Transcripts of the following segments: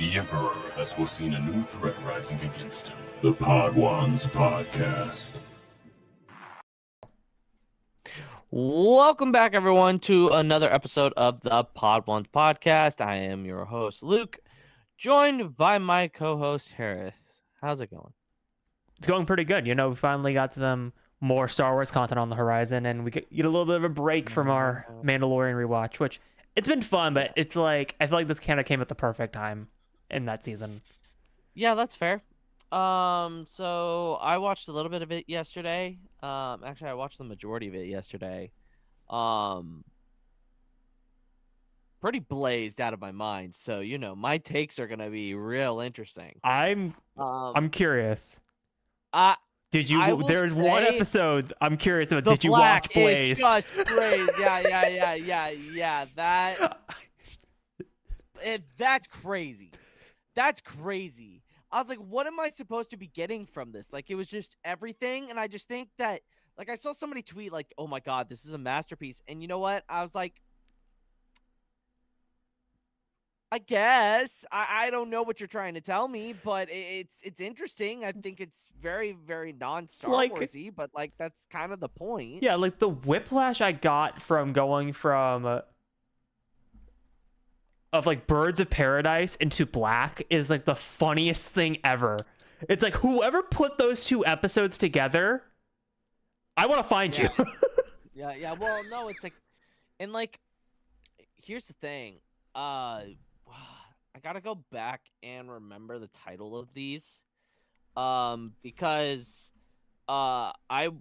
The Emperor has foreseen a new threat rising against him. The Podwans Podcast. Welcome back, everyone, to another episode of the Podwans Podcast. I am your host, Luke, joined by my co-host, Hereth. How's it going? It's going pretty good. You know, we finally got some more Star Wars content on the horizon, and we get a little bit of a break from our Mandalorian rewatch, which it's been fun, but it's like I feel like this kind of came at the perfect time in that season. Yeah, that's fair. So I watched a little bit of it yesterday. Actually, I watched the majority of it yesterday. Pretty blazed out of my mind. So, you know, my takes are gonna be real interesting. I'm curious. There's one episode I'm curious about. Did you watch Blaze? Just Blaze. Yeah. That's crazy. That's crazy. I was like, what am I supposed to be getting from this? Like, it was just everything. And I just think that, like, I saw somebody tweet, like, oh my God, this is a masterpiece. And you know what? I was like, I guess. I don't know what you're trying to tell me, but it's interesting. I think it's very, very non-Star Warsy, but, like, that's kind of the point. Yeah, like, the whiplash I got from going from... of like Birds of Paradise into Black is like the funniest thing ever. It's like whoever put those two episodes together, I want to find you. Yeah. Well, no, it's like, and like, here's the thing. I gotta go back and remember the title of these, because, I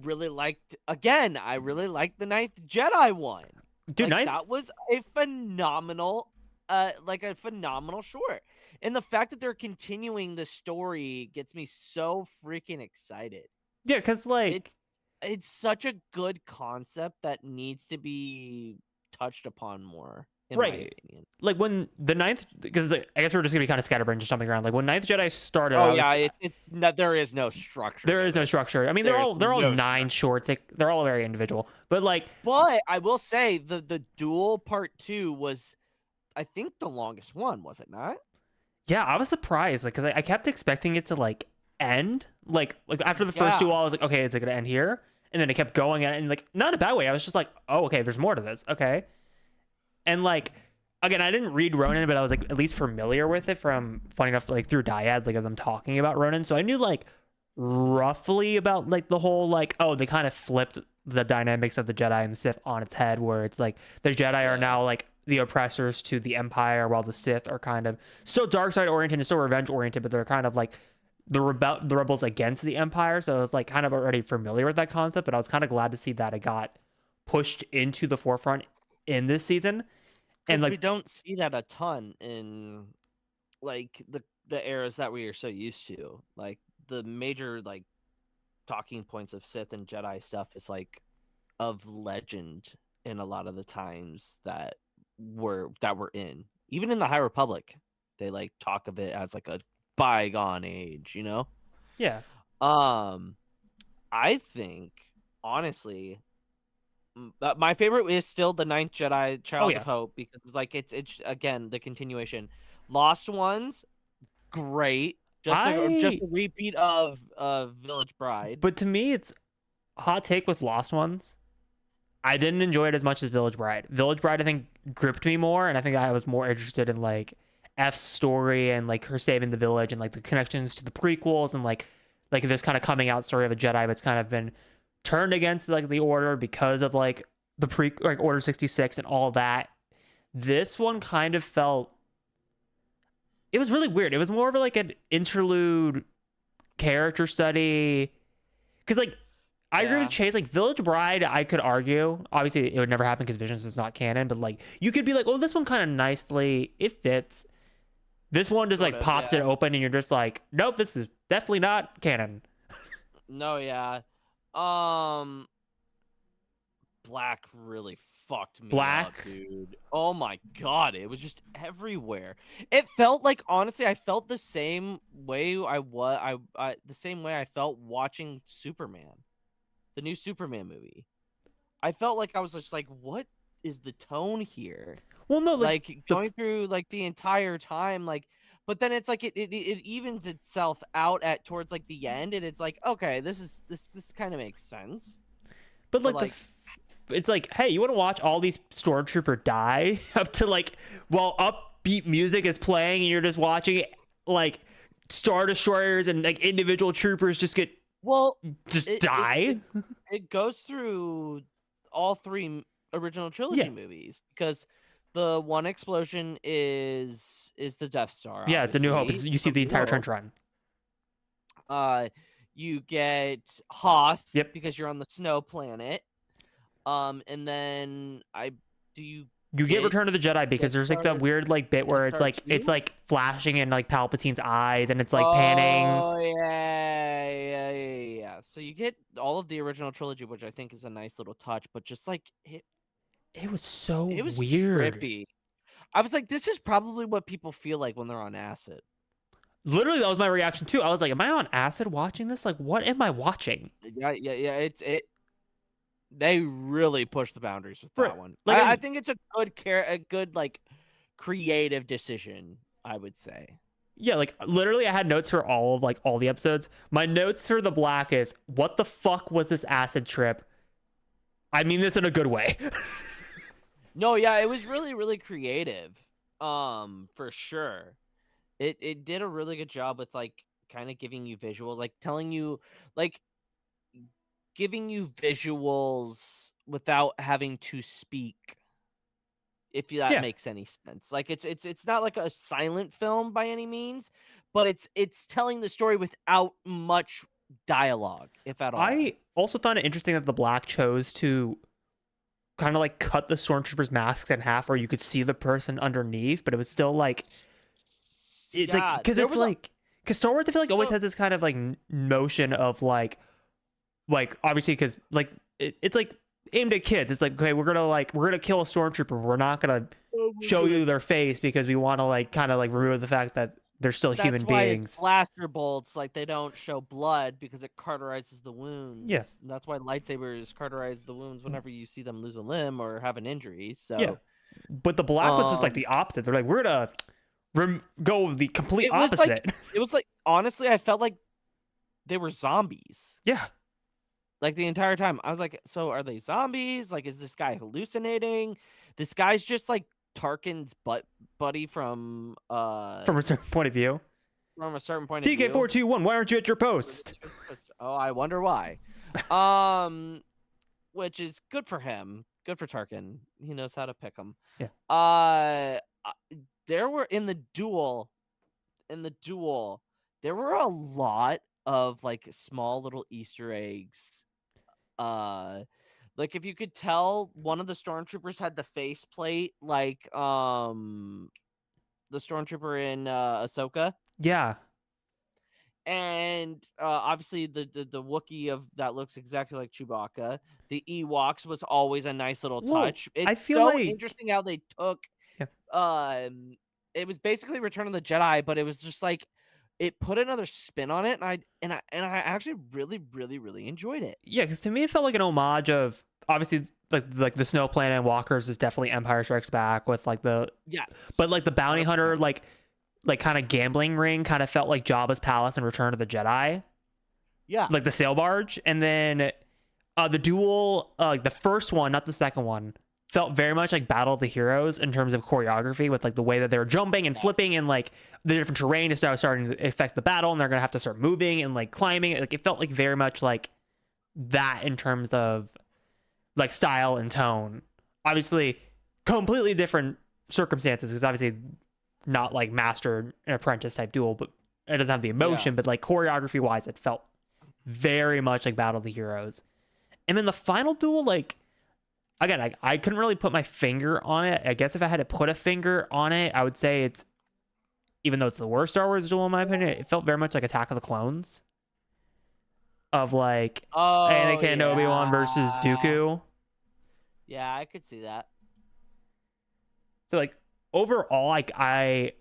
really liked the Ninth Jedi one. Dude, like, that was a phenomenal short. And the fact that they're continuing the story gets me so freaking excited. Yeah, because, like... It's such a good concept that needs to be touched upon more, in my opinion. Like, when the Ninth... Because I guess we're just going to be kind of scatterbrained, just jumping around. Like, when Ninth Jedi started... there is no structure. There is no structure. I mean, they're all 9 shorts. They're all very individual. But, like... But I will say, the duel part 2 was, I think, the longest one, was it not? Yeah, I was surprised, like, because I kept expecting it to, like, end. Like after the first duel, I was like, okay, is it going to end here? And then it kept going, and, like, not in a bad way. I was just like, oh, okay, there's more to this. Okay. And, like... Again, I didn't read Ronin, but I was, like, at least familiar with it from, funny enough, like, through Dyad, like, of them talking about Ronin. So I knew, like, roughly about, like, the whole, like, oh, they kind of flipped the dynamics of the Jedi and the Sith on its head, where it's, like, the Jedi are now, like, the oppressors to the Empire, while the Sith are kind of still dark side oriented and still revenge oriented, but they're kind of, like, the rebels against the Empire. So I was, like, kind of already familiar with that concept, but I was kind of glad to see that it got pushed into the forefront in this season. And, like, we don't see that a ton in, like, the eras that we are so used to. Like, the major, like, talking points of Sith and Jedi stuff is, like, of legend in a lot of the times that we're in. Even in the High Republic, they, like, talk of it as, like, a bygone age, you know? Yeah. I think, honestly... my favorite is still the Ninth Jedi, Child of Hope, because, like, it's again the continuation. Lost Ones, great, just a repeat of Village Bride. But to me, it's a hot take with Lost Ones. I didn't enjoy it as much as Village Bride. Village Bride, I think, gripped me more, and I think I was more interested in, like, F's story and, like, her saving the village and, like, the connections to the prequels and, like this kind of coming out story of a Jedi that's kind of been turned against, like, the Order because of, like, the Order 66 and all that. This one kind of felt... It was really weird. It was more of, like, an interlude character study. Because, like, I agree with Chase. Like, Village Bride, I could argue. Obviously, it would never happen because Visions is not canon. But, like, you could be like, oh, this one kind of nicely, it fits. This one just, like, pops it open and you're just like, nope, this is definitely not canon. No, yeah. Black really fucked me up, dude. Oh my God, it was just everywhere. It felt like, honestly, I felt the same way the same way I felt watching Superman, the new Superman movie. I felt like I was just like, what the tone here. Well, no, Like going through like the entire time, like, but then it's like it evens itself out at towards like the end, and it's like, okay, this kind of makes sense. but like like, it's like, hey, you want to watch all these stormtrooper die up to like while upbeat music is playing, and you're just watching like Star Destroyers and like individual troopers just get die. It goes through all 3 original trilogy movies, because the one explosion is the Death Star. Yeah, it's A New Hope. You see the entire trench run. You get Hoth. Yep. Because you're on the snow planet. And then you get Return of the Jedi, because there's like the weird like bit where it's like flashing in like Palpatine's eyes, and it's like panning. Oh yeah. So you get all of the original trilogy, which I think is a nice little touch, but just like it was so weird. Trippy. I was like, this is probably what people feel like when they're on acid. Literally, that was my reaction too. I was like, am I on acid watching this? Like, what am I watching? Yeah. They really pushed the boundaries with that one. Like, I think it's a good like creative decision, I would say. Yeah, like literally I had notes for all the episodes. My notes for the Black is, what the fuck was this acid trip? I mean this in a good way. No, yeah, it was really, really creative. For sure. It did a really good job with like kind of giving you visuals, like telling you, like giving you visuals without having to speak. If that makes any sense. Like it's not like a silent film by any means, but it's telling the story without much dialogue, if at all. I also found it interesting that the Black chose to kind of like cut the stormtroopers' masks in half, where you could see the person underneath, but it was still like because Star Wars I feel like always has this kind of like notion of like obviously because like it's like aimed at kids. It's like, okay, we're gonna kill a stormtrooper, we're not gonna show you their face because we want to like kind of like remove the fact that they're still human beings. It's blaster bolts, like they don't show blood because it cauterizes the wounds. Yes, and that's why lightsabers cauterize the wounds whenever you see them lose a limb or have an injury. So but the Black was just like the opposite. They're like, we're gonna go the complete opposite. It was like honestly, I felt like they were zombies. Yeah. Like the entire time, I was like, so are they zombies? Like, is this guy hallucinating? This guy's just like Tarkin's buddy from a certain point of view. From a certain point of view. TK421, why aren't you at your post? Oh, I wonder why. Which is good for him. Good for Tarkin. He knows how to pick them. Yeah. There were in the duel, there were a lot of like small little Easter eggs. Like if you could tell, one of the stormtroopers had the faceplate like the stormtrooper in Ahsoka. Yeah. And obviously the Wookiee of that looks exactly like Chewbacca. The Ewoks was always a nice little touch. It's I feel like interesting how they took it was basically Return of the Jedi, but it was just like it put another spin on it, and I actually really, really, really enjoyed it. Yeah, because to me it felt like an homage of obviously like the snow planet and walkers is definitely Empire Strikes Back with like but like the bounty hunter like kind of gambling ring kind of felt like Jabba's palace in Return of the Jedi. Yeah, like the sail barge, and then the duel, like the first one, not the second one, felt very much like Battle of the Heroes in terms of choreography, with like the way that they're jumping and flipping and like the different terrain is now starting to affect the battle, and they're gonna have to start moving and like climbing. Like it felt like very much like that in terms of like style and tone. Obviously, completely different circumstances, because obviously not like master and apprentice type duel, but it doesn't have the emotion. But like choreography wise, it felt very much like Battle of the Heroes. And then the final duel, like, again, I couldn't really put my finger on it. I guess if I had to put a finger on it, I would say it's, even though it's the worst Star Wars duel in my opinion, it felt very much like Attack of the Clones. Of like Anakin and Obi-Wan versus Dooku. Yeah, I could see that. So like overall, like I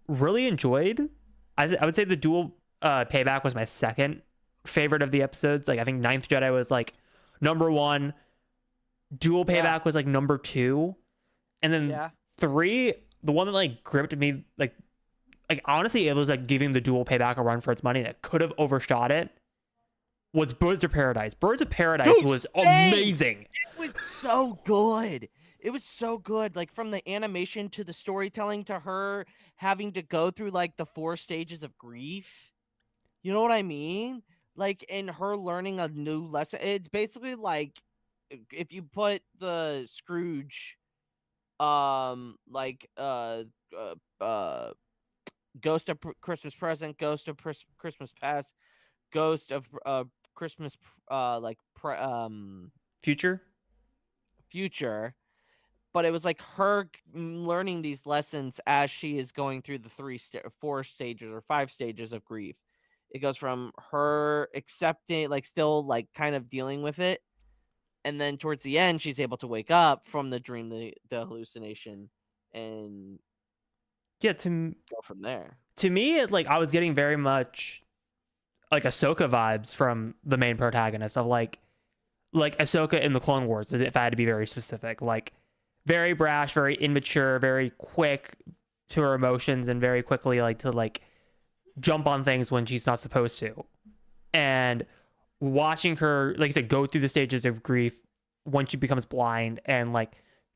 really enjoyed. I would say the duel Payback was my second favorite of the episodes. Like I think Ninth Jedi was like number one. Dual Yeah. Payback was like number 2, and then Yeah. 3, the one that like gripped me, like honestly, it was like giving the Dual Payback a run for its money that could have overshot it, was Birds of Paradise. Birds of Paradise Dude, was same! amazing. It was so good. It was so good. Like from the animation to the storytelling to her having to go through like the 4 stages of grief. You know what I mean? Like, and her learning a new lesson. It's basically like if you put the Scrooge, like, Ghost of Christmas Present, Ghost of Christmas Past, Ghost of Christmas, like, Future. Future. But it was like her learning these lessons as she is going through the 4 stages or 5 stages of grief. It goes from her accepting, like still like kind of dealing with it, and then towards the end she's able to wake up from the dream, the hallucination, and Yeah, go from there. to me, it, like I was getting very much like Ahsoka vibes from the main protagonist of like Ahsoka in the Clone Wars, if I had to be very specific. Like very brash, very immature, very quick to her emotions, and very quickly like to like jump on things when she's not supposed to. And watching her, like I said, go through the stages of grief when she becomes blind and like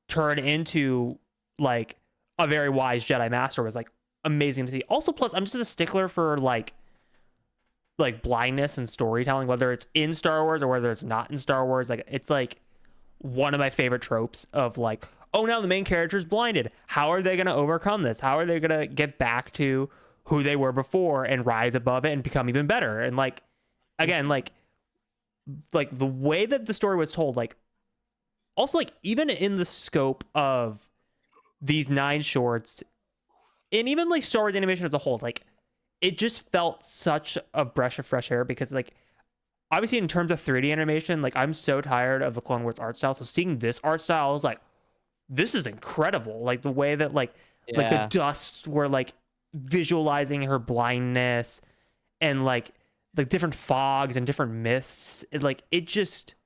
turn into like a very wise Jedi Master was like amazing to see. Also, plus I'm just a stickler for like blindness and storytelling, whether it's in Star Wars or whether it's not in Star Wars. Like it's like one of my favorite tropes of like, oh, now the main character's blinded. How are they going to overcome this? How are they going to get back to who they were before and rise above it and become even better? And like, again, like the way that the story was told, like also like even in the scope of these 9 shorts and even like Star Wars animation as a whole, like it just felt such a breath of fresh air because like obviously in terms of 3D animation, like I'm so tired of the Clone Wars art style. So seeing this art style, I was like, this is incredible. Like the way that like the dusts were like visualizing her blindness and like different fogs and different mists. It just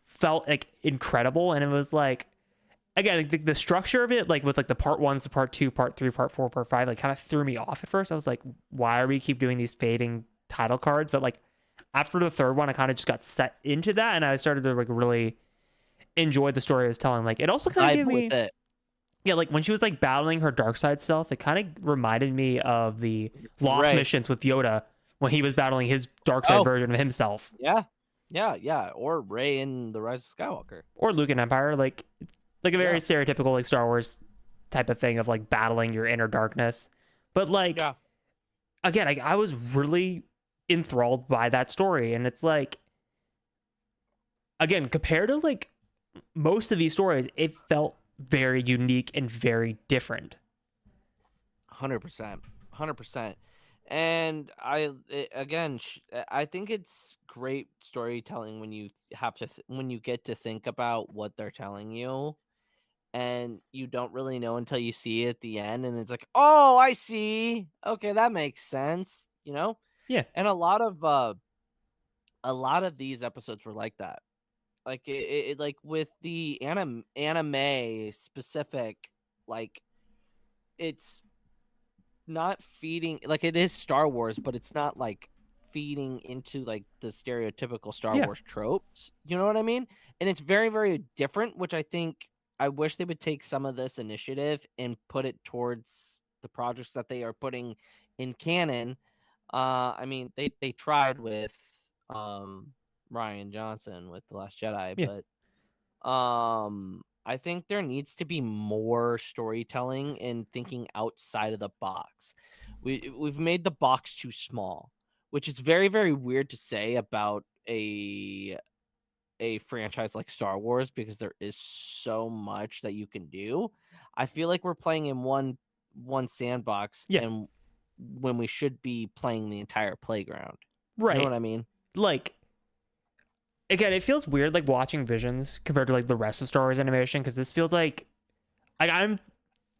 felt like incredible. And it was like, again, like the structure of it, like with like the part 1s, the part 2, part 3, part 4, part 5, like kind of threw me off at first. I was like, why are we keep doing these fading title cards? But like after the 3rd one, I kind of just got set into that, and I started to like really enjoy the story it was telling. Like it also kind of gave me, yeah, like when she was like battling her dark side self, it kind of reminded me of the Lost missions with Yoda when he was battling his dark side version of himself. Yeah. Or Rey in The Rise of Skywalker, or Luke in Empire. Like it's like a very stereotypical like Star Wars type of thing of like battling your inner darkness. But like, again, I was really enthralled by that story, and it's like, again, compared to like most of these stories, it felt very unique and very different. 100%. And I think it's great storytelling when you have to when you get to think about what they're telling you, and you don't really know until you see it at the end, and it's like, oh, I see. Okay, that makes sense. You know? Yeah. And a lot of these episodes were like that. Like it like with the anime specific, like it's not feeding, like it is Star Wars, but it's not like feeding into like the stereotypical Star Wars tropes. You know what I mean? And it's very, very different, which I wish they would take some of this initiative and put it towards the projects that they are putting in canon. I mean, they tried with Rian Johnson with The Last Jedi, but I think there needs to be more storytelling and thinking outside of the box. We've made the box too small, which is very, very weird to say about a franchise like Star Wars, because there is so much that you can do. I feel like we're playing in one sandbox, and when we should be playing the entire playground. Right. You know what I mean? Like, again, it feels weird like watching Visions compared to like the rest of Star Wars animation, because this feels like I'm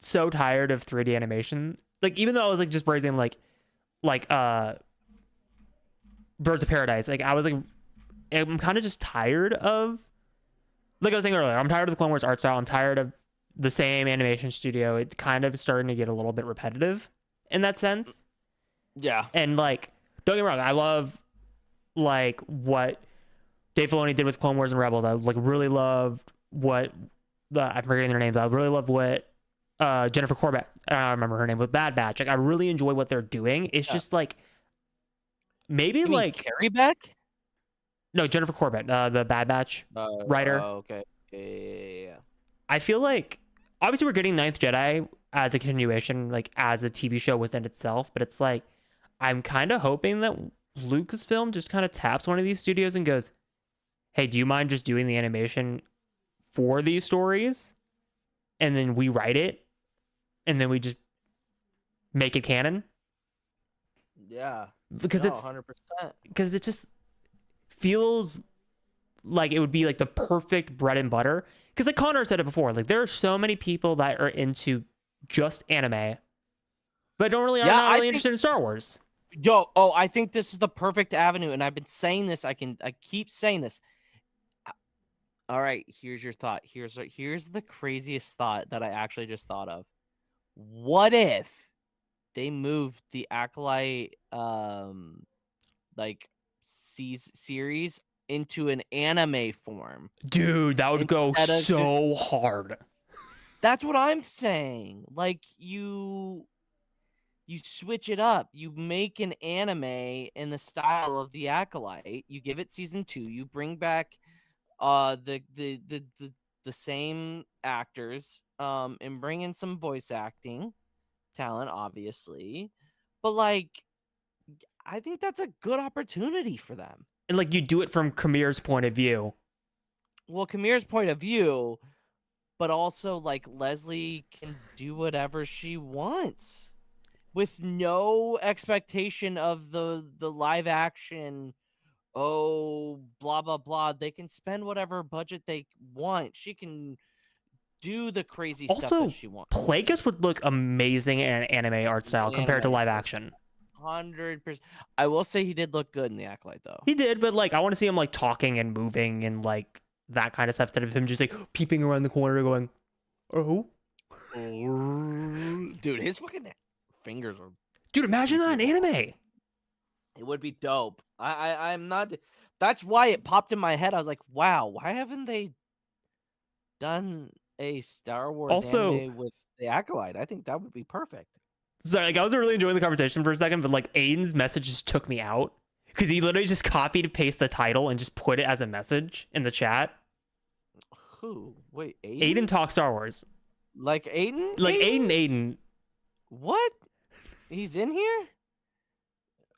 so tired of 3D animation. Like even though I was like just praising like Birds of Paradise, like I was like, I'm kind of just tired of like I was saying earlier, I'm tired of the Clone Wars art style. I'm tired of the same animation studio. It's kind of starting to get a little bit repetitive in that sense. Yeah. And like, don't get me wrong, I love like what Dave Filoni did with Clone Wars and Rebels. I like really loved what I'm forgetting their names. I really love what Jennifer Corbett, I don't remember her name, with Bad Batch. Like I really enjoy what they're doing. It's just like maybe You mean like Carrie Beck? no, Jennifer Corbett, the Bad Batch writer. Okay. Yeah. I feel like obviously we're getting Ninth Jedi as a continuation, like as a TV show within itself, but it's like I'm kind of hoping that Lucasfilm just kind of taps one of these studios and goes, "Hey, do you mind just doing the animation for these stories?" And then we write it, and then we just make it canon. Yeah. Because it's 100%. because it just feels like it would be like the perfect bread and butter. Because like Connor said it before, like there are so many people that are into just anime, but don't really are not really interested in Star Wars. I think this is the perfect avenue, and I've been saying this. I keep saying this. All right, here's your thought. Here's the craziest thought that I actually just thought of. What if they moved the Acolyte like series into an anime form? Dude, that would go so hard. That's what I'm saying. Like you switch it up. You make an anime in the style of the Acolyte. You give it season 2. You bring back the same actors and bring in some voice acting talent, obviously. But like I think that's a good opportunity for them. And like you do it from Kamir's point of view. Well, Kamir's point of view, but also like Leslie can do whatever she wants with no expectation of the live action. Oh, blah blah blah. They can spend whatever budget they want. She can do the crazy stuff that she wants. Plagueis would look amazing in an anime art style compared to live action. 100%. I will say he did look good in the Acolyte though. He did, but like I want to see him like talking and moving and like that kind of stuff instead of him just like peeping around the corner going, "Oh." Dude, his fucking fingers are. Dude, imagine that in anime. It would be dope. I'm not. That's why it popped in my head. I was like, wow, why haven't they done a Star Wars anime with the Acolyte? I think that would be perfect. Sorry, like I was really enjoying the conversation for a second, but like Aiden's message just took me out because he literally just copied and pasted the title and just put it as a message in the chat. Who? Wait, Aiden? Aiden talks Star Wars. Like Aiden? Like Aiden. What? He's in here?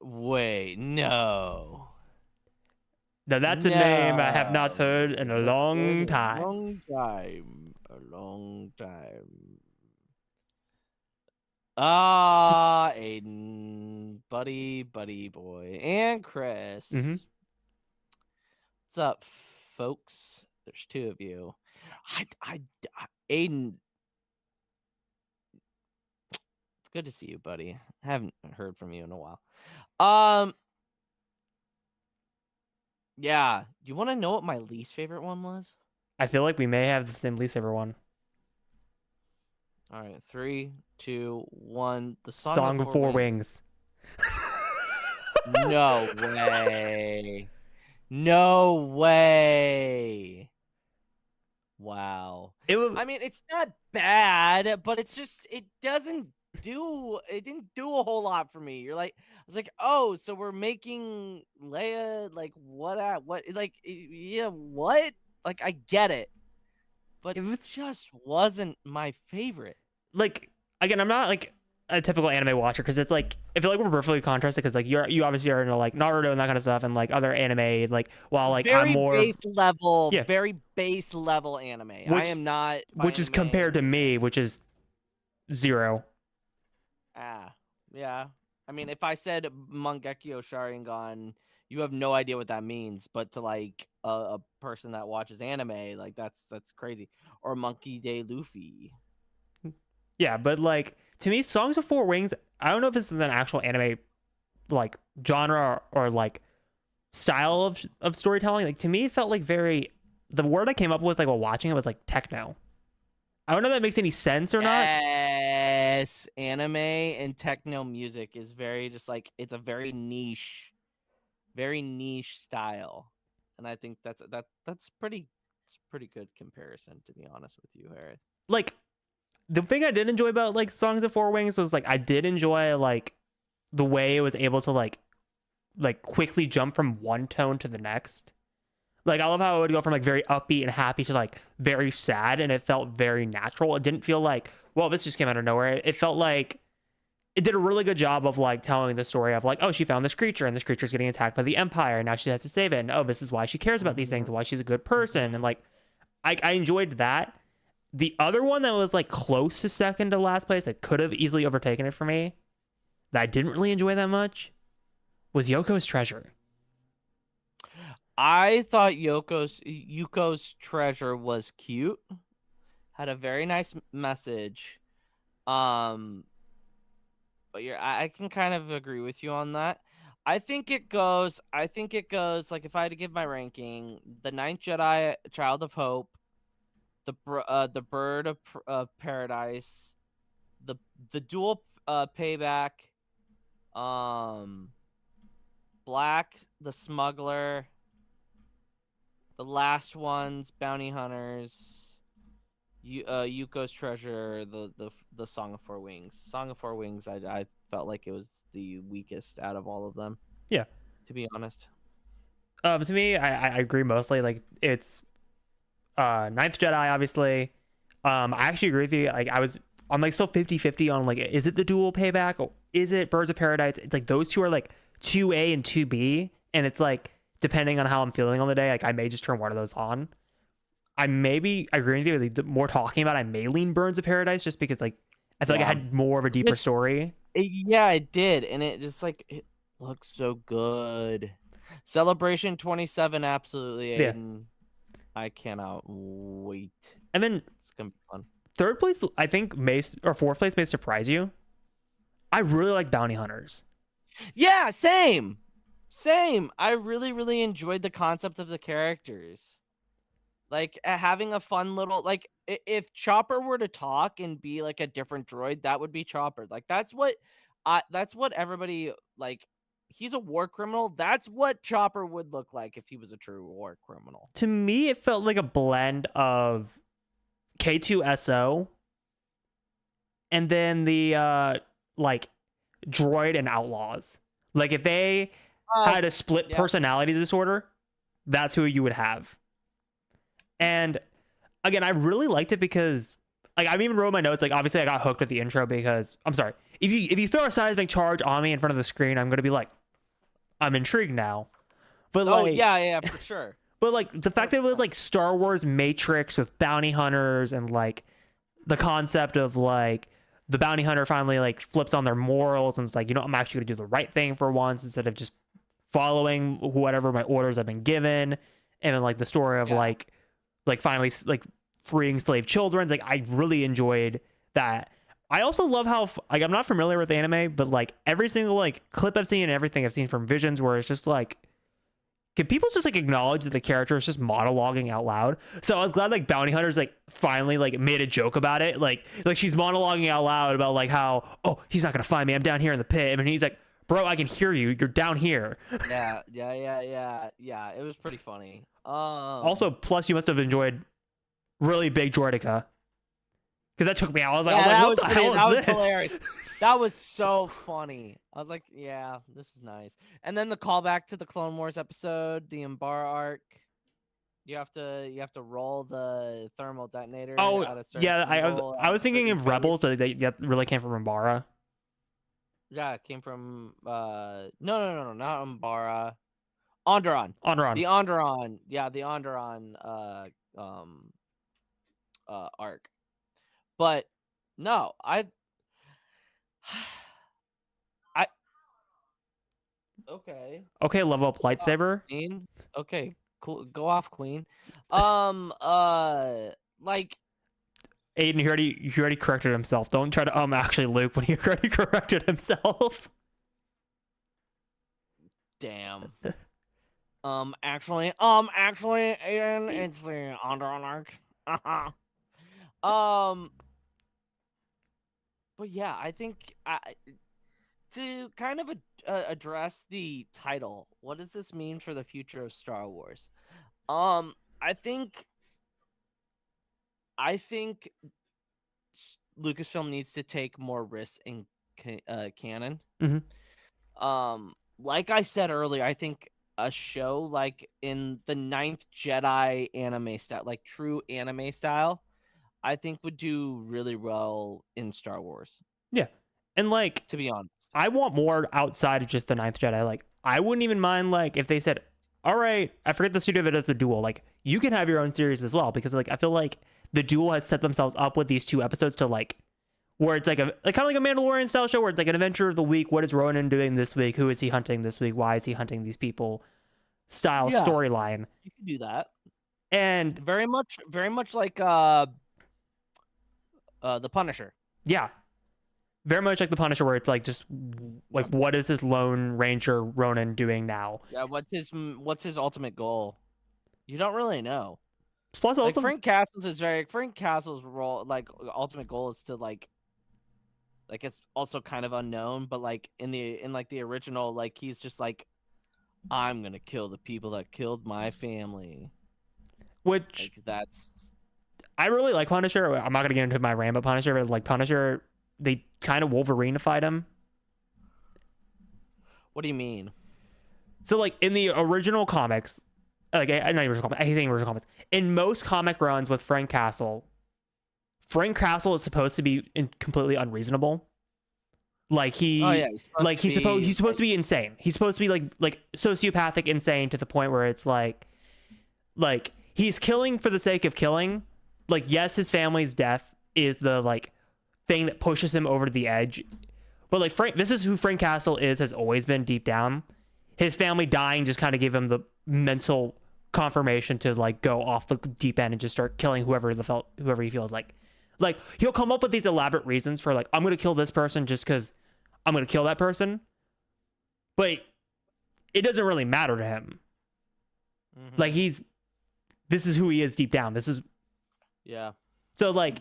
Wait, no. Now that's a name I have not heard in a long time. A long time. Ah, Aiden, buddy boy, and Chris. Mm-hmm. What's up, folks? There's 2 of you. Aiden. It's good to see you, buddy. I haven't heard from you in a while. Yeah. Do you want to know what my least favorite one was? I feel like we may have the same least favorite one. All right, 3, 2, 1. The Song of Four Wings. No way. No way. Wow. I mean, it's not bad, but it's just it didn't do a whole lot for me. I was like, oh, so we're making Leia like what like yeah, what? Like I get it. But it just wasn't my favorite. Like again, I'm not like a typical anime watcher because it's like I feel like we're perfectly contrasted because like you obviously are into like Naruto and that kind of stuff and like other anime like while like very I'm more very base level anime. I am not which is compared to me, which is 0. Yeah. I mean, if I said Mangekyo Sharingan, you have no idea what that means, but to like a person that watches anime, like that's crazy. Or Monkey D. Luffy. Yeah, but like to me, Songs of Four Wings, I don't know if this is an actual anime like genre or like style of storytelling. Like to me, it felt like very the word I came up with like while watching it was like techno. I don't know if that makes any sense or not. Yes, anime and techno music is very just like it's a very niche style, and I think that's pretty. It's a pretty good comparison, to be honest with you, Hereth. Like the thing I did enjoy about like Songs of Four Wings was like I did enjoy like the way it was able to like quickly jump from one tone to the next. Like I love how it would go from like very upbeat and happy to like very sad, and it felt very natural. It didn't feel like, well, this just came out of nowhere. It felt like it did a really good job of like telling the story of like, oh, she found this creature and this creature's getting attacked by the Empire and now she has to save it. And oh, this is why she cares about these things and why she's a good person. And like I enjoyed that. The other one that was like close to second to last place, that could have easily overtaken it for me, that I didn't really enjoy that much, was Yoko's Treasure. I thought Yuko's Treasure was cute, had a very nice message, but I can kind of agree with you on that. I think it goes like, if I had to give my ranking, the Ninth Jedi, Child of Hope, the Bird of Paradise, the Dual Payback, Black, the Smuggler, the last ones, Bounty Hunters, Yuko's Treasure, the Song of Four Wings. Song of Four Wings, I felt like it was the weakest out of all of them. Yeah, to be honest. To me, I agree mostly. Like it's Ninth Jedi, obviously. I actually agree with you. Like I'm like still 50-50 on like, is it the Dual Payback or is it Birds of Paradise? It's like those two are like 2A and 2B, and it's like depending on how I'm feeling on the day, like I may just turn one of those on. I agree with you. Like, the more talking about, I may lean Birds of Paradise just because like I feel like I had more of a deeper story. Yeah, it did, and it just like it looks so good. Celebration 27, absolutely, Aiden. Yeah. I cannot wait. And then it's gonna be fun. Third place, I think, fourth place may surprise you. I really like Bounty Hunters. Yeah, same. I really enjoyed the concept of the characters. Like having a fun little, like if Chopper were to talk and be like a different droid, that would be Chopper. Like that's what everybody like. He's a war criminal. That's what Chopper would look like if he was a true war criminal. To me, it felt like a blend of K2SO and then the like droid and outlaws. Like if they had a split personality disorder, that's who you would have. And again, I really liked it because like I've even wrote my notes, like obviously I got hooked with the intro because I'm sorry, if you throw a seismic charge on me in front of the screen, I'm gonna be like, I'm intrigued now. But like, yeah, for sure. But like the fact that it was like Star Wars Matrix with bounty hunters and like the concept of like the bounty hunter finally like flips on their morals and it's like, you know, I'm actually gonna do the right thing for once instead of just following whatever my orders I've been given. And then like the story of like finally like freeing slave children. Like I really enjoyed that. I also love how like I'm not familiar with anime, but like every single like clip I've seen and everything I've seen from Visions where it's just like, can people just like acknowledge that the character is just monologuing out loud? So I was glad like Bounty Hunters like finally like made a joke about it. Like she's monologuing out loud about like how, oh, he's not gonna find me, I'm down here in the pit. And he's like, bro, I can hear you, you're down here. Yeah. It was pretty funny. Also, plus you must have enjoyed really big Droideka. Because that took me out. I was like, what the hell is this? Hilarious. That was so funny. I was like, yeah, this is nice. And then the callback to the Clone Wars episode, the Umbara arc. You have to roll the thermal detonator. Oh, yeah. I was thinking of Rebels that really came from Umbara. Yeah, it came from no, not Umbara. Onderon. The Onderon. Yeah, the Onderon arc. But no, Okay, level up lightsaber. Queen. Okay, cool. Go off, Queen. Like Aiden, he already corrected himself. Don't try to actually Luke when he already corrected himself. Damn. Actually, Aiden, it's the Underground arc. um, but yeah, I think to kind of address the title, what does this mean for the future of Star Wars? Um, I think, I think Lucasfilm needs to take more risks in canon. Like I said earlier, I think a show like in the Ninth Jedi anime style, like true anime style, I think would do really well in Star Wars. Yeah. And like, to be honest, I want more outside of just the Ninth Jedi. Like, I wouldn't even mind like if they said, all right, I forget the studio of it as a duel. Like, you can have your own series as well, because like I feel like the duel has set themselves up with these 2 episodes to like, where it's like a kind of like a Mandalorian style show where it's like an adventure of the week. What is Ronan doing this week? Who is he hunting this week? Why is he hunting these people? Style storyline. You can do that, and very much like the Punisher. Yeah, very much like the Punisher, where it's like just like what is this Lone Ranger Ronan doing now? Yeah, what's his ultimate goal? You don't really know. Plus, also Frank Castle's role, like ultimate goal, is to like it's also kind of unknown, but like in the original, like he's just like, I'm gonna kill the people that killed my family. Which like, that's I really like Punisher. I'm not gonna get into my rant about Punisher, but like Punisher, they kind of Wolverine-ified him. What do you mean? So like in the original comics, like not original comics, I think original comics. In most comic runs with Frank Castle is supposed to be completely unreasonable. Like he's supposed to be insane. He's supposed to be like sociopathic insane to the point where it's like he's killing for the sake of killing. Like, yes, his family's death is the like thing that pushes him over the edge. But like this is who Frank Castle has always been deep down. His family dying just kind of gave him the mental confirmation to like go off the deep end and just start killing whoever he feels like. Like, he'll come up with these elaborate reasons for like, I'm going to kill this person just because I'm going to kill that person. But it doesn't really matter to him. Mm-hmm. Like, this is who he is deep down. Yeah. So like,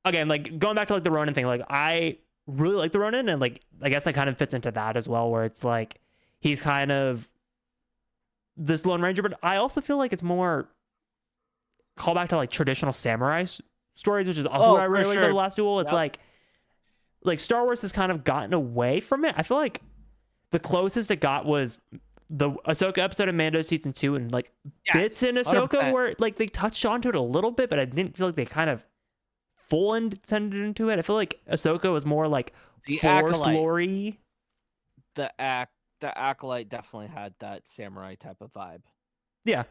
again, like going back to like the Ronin thing, like I really like the Ronin, and like, I guess that kind of fits into that as well, where it's like, he's kind of this Lone Ranger, but I also feel like it's more call back to like traditional samurai stories, which is also what I really like about The Last Duel. It's like Star Wars has kind of gotten away from it. I feel like the closest it got was the Ahsoka episode of Mando season 2, and like bits in Ahsoka 100%. Where like they touched onto it a little bit, but I didn't feel like they kind of full intended into it. I feel like Ahsoka was more like the Force lore-y. The Acolyte definitely had that samurai type of vibe. Yeah.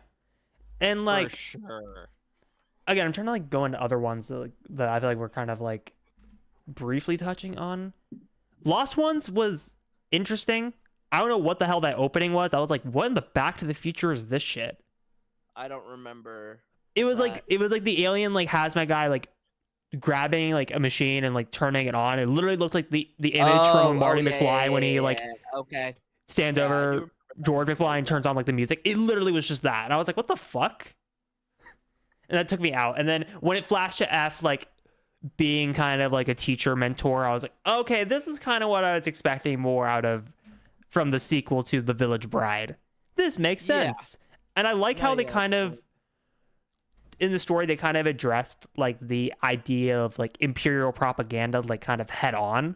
And like, for sure. Again, I'm trying to like go into other ones that I feel like we're kind of like briefly touching on. Lost Ones was interesting. I don't know what the hell that opening was. I was like, what in the Back to the Future is this shit? I don't remember. It was like the alien like hazmat guy like grabbing like a machine and like turning it on. It literally looked like the image from Marty McFly when he like stands over George McFly and turns on like the music. It literally was just that. And I was like, what the fuck? And that took me out. And then when it flashed to F, like being kind of like a teacher mentor, I was like, okay, this is kind of what I was expecting more out of from the sequel to The Village Bride. This makes sense. Yeah. And I like how they kind of, in the story, they kind of addressed like the idea of like imperial propaganda, like kind of head on.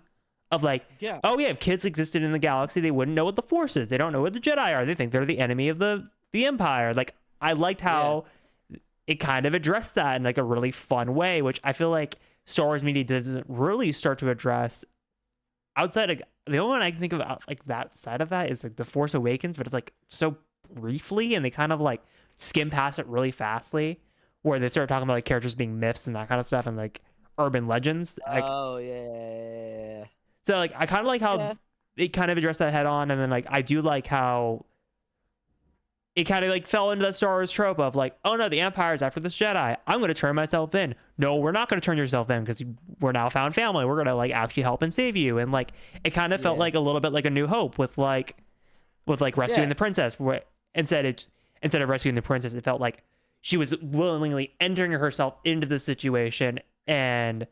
Of like, oh yeah, if kids existed in the galaxy, they wouldn't know what the Force is. They don't know what the Jedi are. They think they're the enemy of the Empire. Like, I liked how it kind of addressed that in like a really fun way, which I feel like Star Wars media doesn't really start to address outside of the only one I can think of like that side of that is like The Force Awakens, but it's like so briefly, and they kind of like skim past it really fastly, where they start talking about like characters being myths and that kind of stuff and like urban legends. Like, so like I kind of like how they kind of addressed that head on, and then like I do like how it kind of like fell into that Star Wars trope of like, oh no, the Empire's after this Jedi. I'm going to turn myself in. No, we're not going to turn yourself in because we're now found family. We're going to like actually help and save you. And like, it kind of felt like a little bit like A New Hope with like rescuing the princess. instead of rescuing the princess, it felt like she was willingly entering herself into the situation, and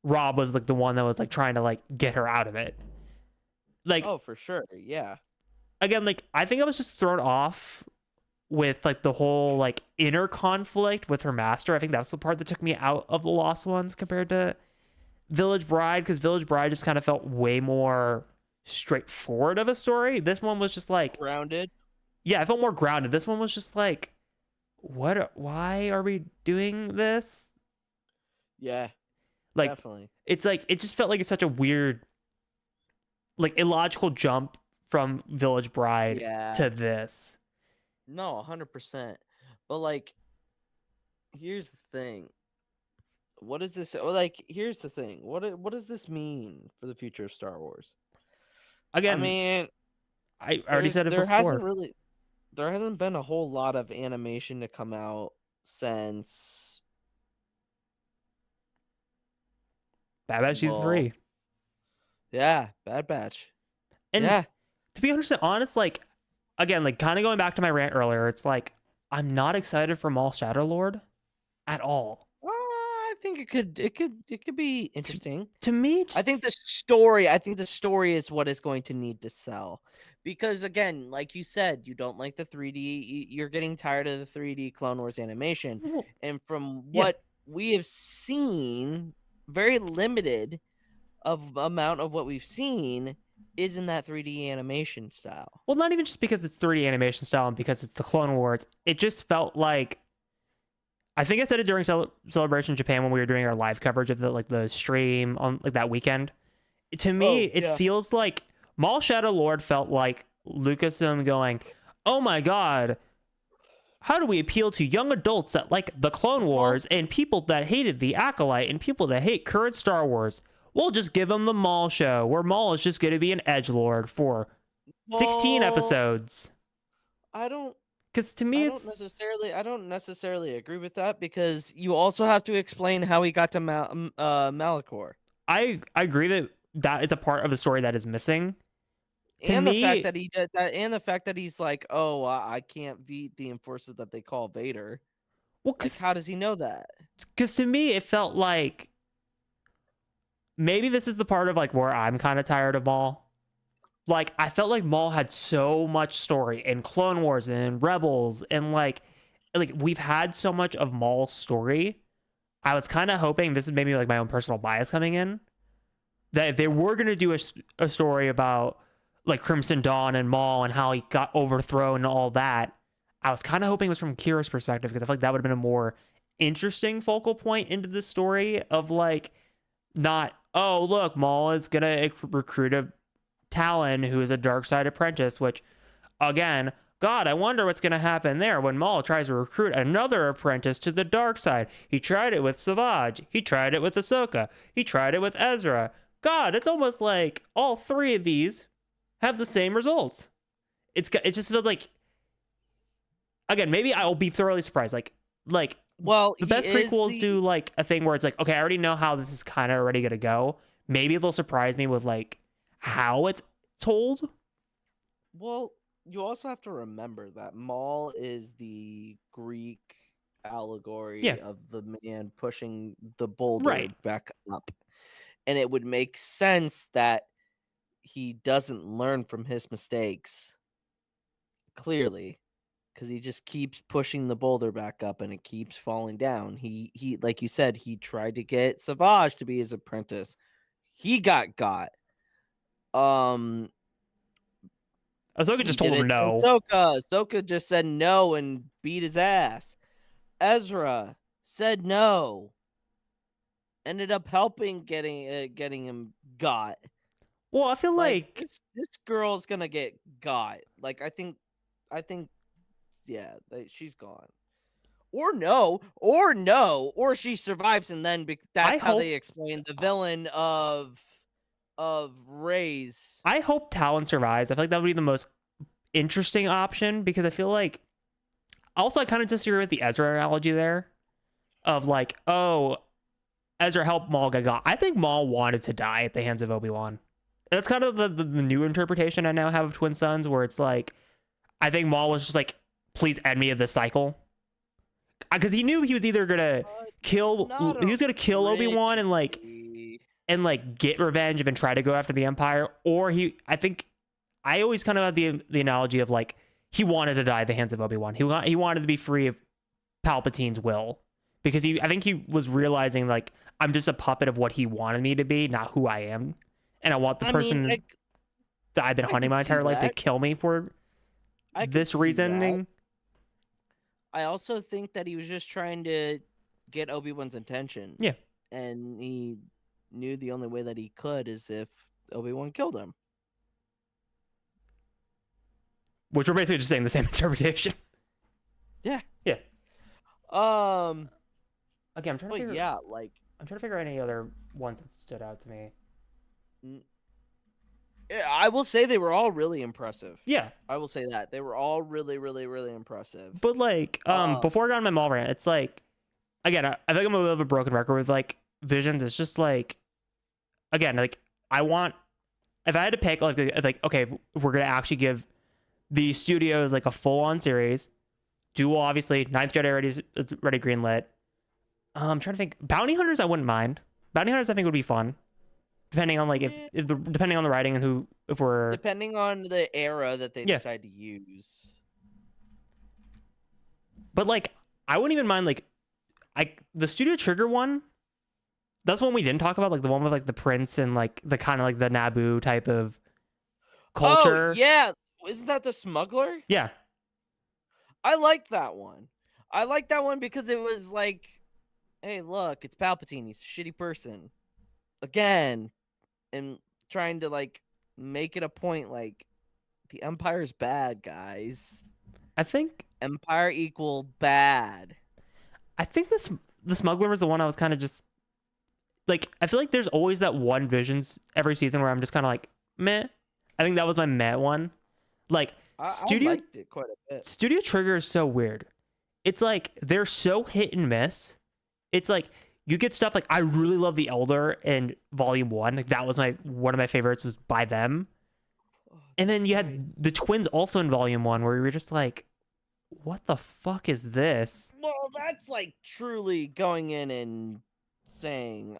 Rob was like the one that was like trying to like get her out of it. Like, Oh, for sure. Yeah. again, like I think I was just thrown off with like the whole like inner conflict with her master. I think that's the part that took me out of the Lost Ones compared to Village Bride, because Village Bride just kind of felt way more straightforward of a story. This one was just like, Grounded. yeah, I felt more grounded. This one was just like, why are we doing this? Yeah. Like, Definitely. it's like, it just felt like it's such a weird, like illogical jump from Village Bride Yeah. to this. No, 100%. But like, here's the thing. What is this? Like, here's the thing. What does this mean for the future of Star Wars? Again, I mean, I already said it there before. there hasn't been a whole lot of animation to come out since Bad Batch Season 3. Yeah, Bad Batch. And yeah. to be honest, like, again, like kind of going back to my rant earlier, it's like, I'm not excited for Maul Shadowlord at all. I think it could be interesting. To me, I think the story is what is going to need to sell. Because again, like you said, you don't like the 3D, you're getting tired of the 3D Clone Wars animation. Well, And from yeah. what we have seen, very limited of amount of what we've seen is in that 3D animation style. Well, not even just because it's 3D animation style and because it's the Clone Wars. It just felt like, I think I said it during Celebration Japan when we were doing our live coverage of the stream on like that weekend. To me, it feels like Maul Shadow Lord felt like Lucasfilm going, "Oh my god, how do we appeal to young adults that like the Clone Wars and people that hated the Acolyte and people that hate current Star Wars? We'll just give them the Maul show, where Maul is just going to be an edgelord for 16 episodes." Because to me, I don't necessarily agree with that, because you also have to explain how he got to Malachor. I agree that it's a part of the story that is missing. And the fact that he did that, and the fact that he's like, oh, I can't beat the enforcers that they call Vader. Well, like, how does he know that? Because to me, it felt like maybe this is the part of like where I'm kind of tired of Maul. Like, I felt like Maul had so much story in Clone Wars and in Rebels, and like we've had so much of Maul's story. I was kind of hoping, this is maybe like my own personal bias coming in, that if they were going to do a story about like Crimson Dawn and Maul and how he got overthrown and all that, I was kind of hoping it was from Kira's perspective, because I feel like that would have been a more interesting focal point into the story of like, not, oh, look, Maul is going to recruit a Talon who is a dark side apprentice, which, again, God, I wonder what's going to happen there when Maul tries to recruit another apprentice to the dark side. He tried it with Savage. He tried it with Ahsoka. He tried it with Ezra. God, it's almost like all three of these have the same results. It just feels like, again, maybe I'll be thoroughly surprised. Well, the best prequels do like a thing where it's like, okay, I already know how this is kind of already going to go. Maybe they'll surprise me with like how it's told. Well, you also have to remember that Maul is the Greek allegory of the man pushing the boulder back up. And it would make sense that he doesn't learn from his mistakes, clearly, because he just keeps pushing the boulder back up and it keeps falling down. He like you said, he tried to get Savage to be his apprentice. He got. Ahsoka just told him no. Ahsoka just said no and beat his ass. Ezra said no. Ended up helping getting him got. Well, I feel like this girl's gonna get got. Like, I think, yeah, she's gone. Or no, or she survives, and then that's how they explain the villain of Rey's. I hope Talon survives. I feel like that would be the most interesting option, because I feel like, also I kind of disagree with the Ezra analogy there, of like, oh, Ezra helped Maul get got. I think Maul wanted to die at the hands of Obi-Wan. That's kind of the new interpretation I now have of Twin Sons, where it's like, I think Maul was just like please end me of this cycle. Because he knew he was either gonna kill Obi-Wan and like get revenge and try to go after the Empire, or I always kind of had the analogy of like he wanted to die at the hands of Obi-Wan. He wanted to be free of Palpatine's will, because I think he was realizing like I'm just a puppet of what he wanted me to be, not who I am, and I want the person that I've been hunting my entire life to kill me for this reasoning. I also think that he was just trying to get Obi-Wan's attention. Yeah. And he knew the only way that he could is if Obi-Wan killed him. Which we're basically just saying the same interpretation. Yeah. Yeah. Okay, I'm trying to figure. Yeah, like I'm trying to figure out any other ones that stood out to me. I will say they were all really impressive. Yeah. I will say that they were all really, really, really impressive. But like, before I got on my Maul rant, it's like, again, I think I'm a bit of a broken record with like Visions. It's just like, again, like I want, if I had to pick like okay, if we're gonna actually give the studios like a full-on series, Duel obviously, Ninth Jedi already greenlit. I'm trying to think. Bounty Hunters I wouldn't mind. Bounty Hunters I think would be fun, depending on like depending on the writing and depending on the era that they decide to use. But like I wouldn't even mind like the Studio Trigger one. That's one we didn't talk about, like the one with like the prince and like the kind of like the Naboo type of culture. Oh, yeah. Isn't that the smuggler? Yeah. I like that one. I like that one because it was like, hey, look, it's Palpatine. He's a shitty person. Again. And trying to like make it a point like the Empire's bad, guys. I think Empire equal bad. I think the smuggler was the one I was kind of just like, I feel like there's always that one Visions every season where I'm just kind of like, meh. I think that was my meh one. Like, I liked it quite a bit. Studio Trigger is so weird. It's like, they're so hit and miss. It's like, you get stuff like, I really love The Elder in Volume 1. Like, that was one of my favorites was by them. And then you had the twins also in Volume 1 where you were just like, what the fuck is this? Well, that's like truly going in and saying,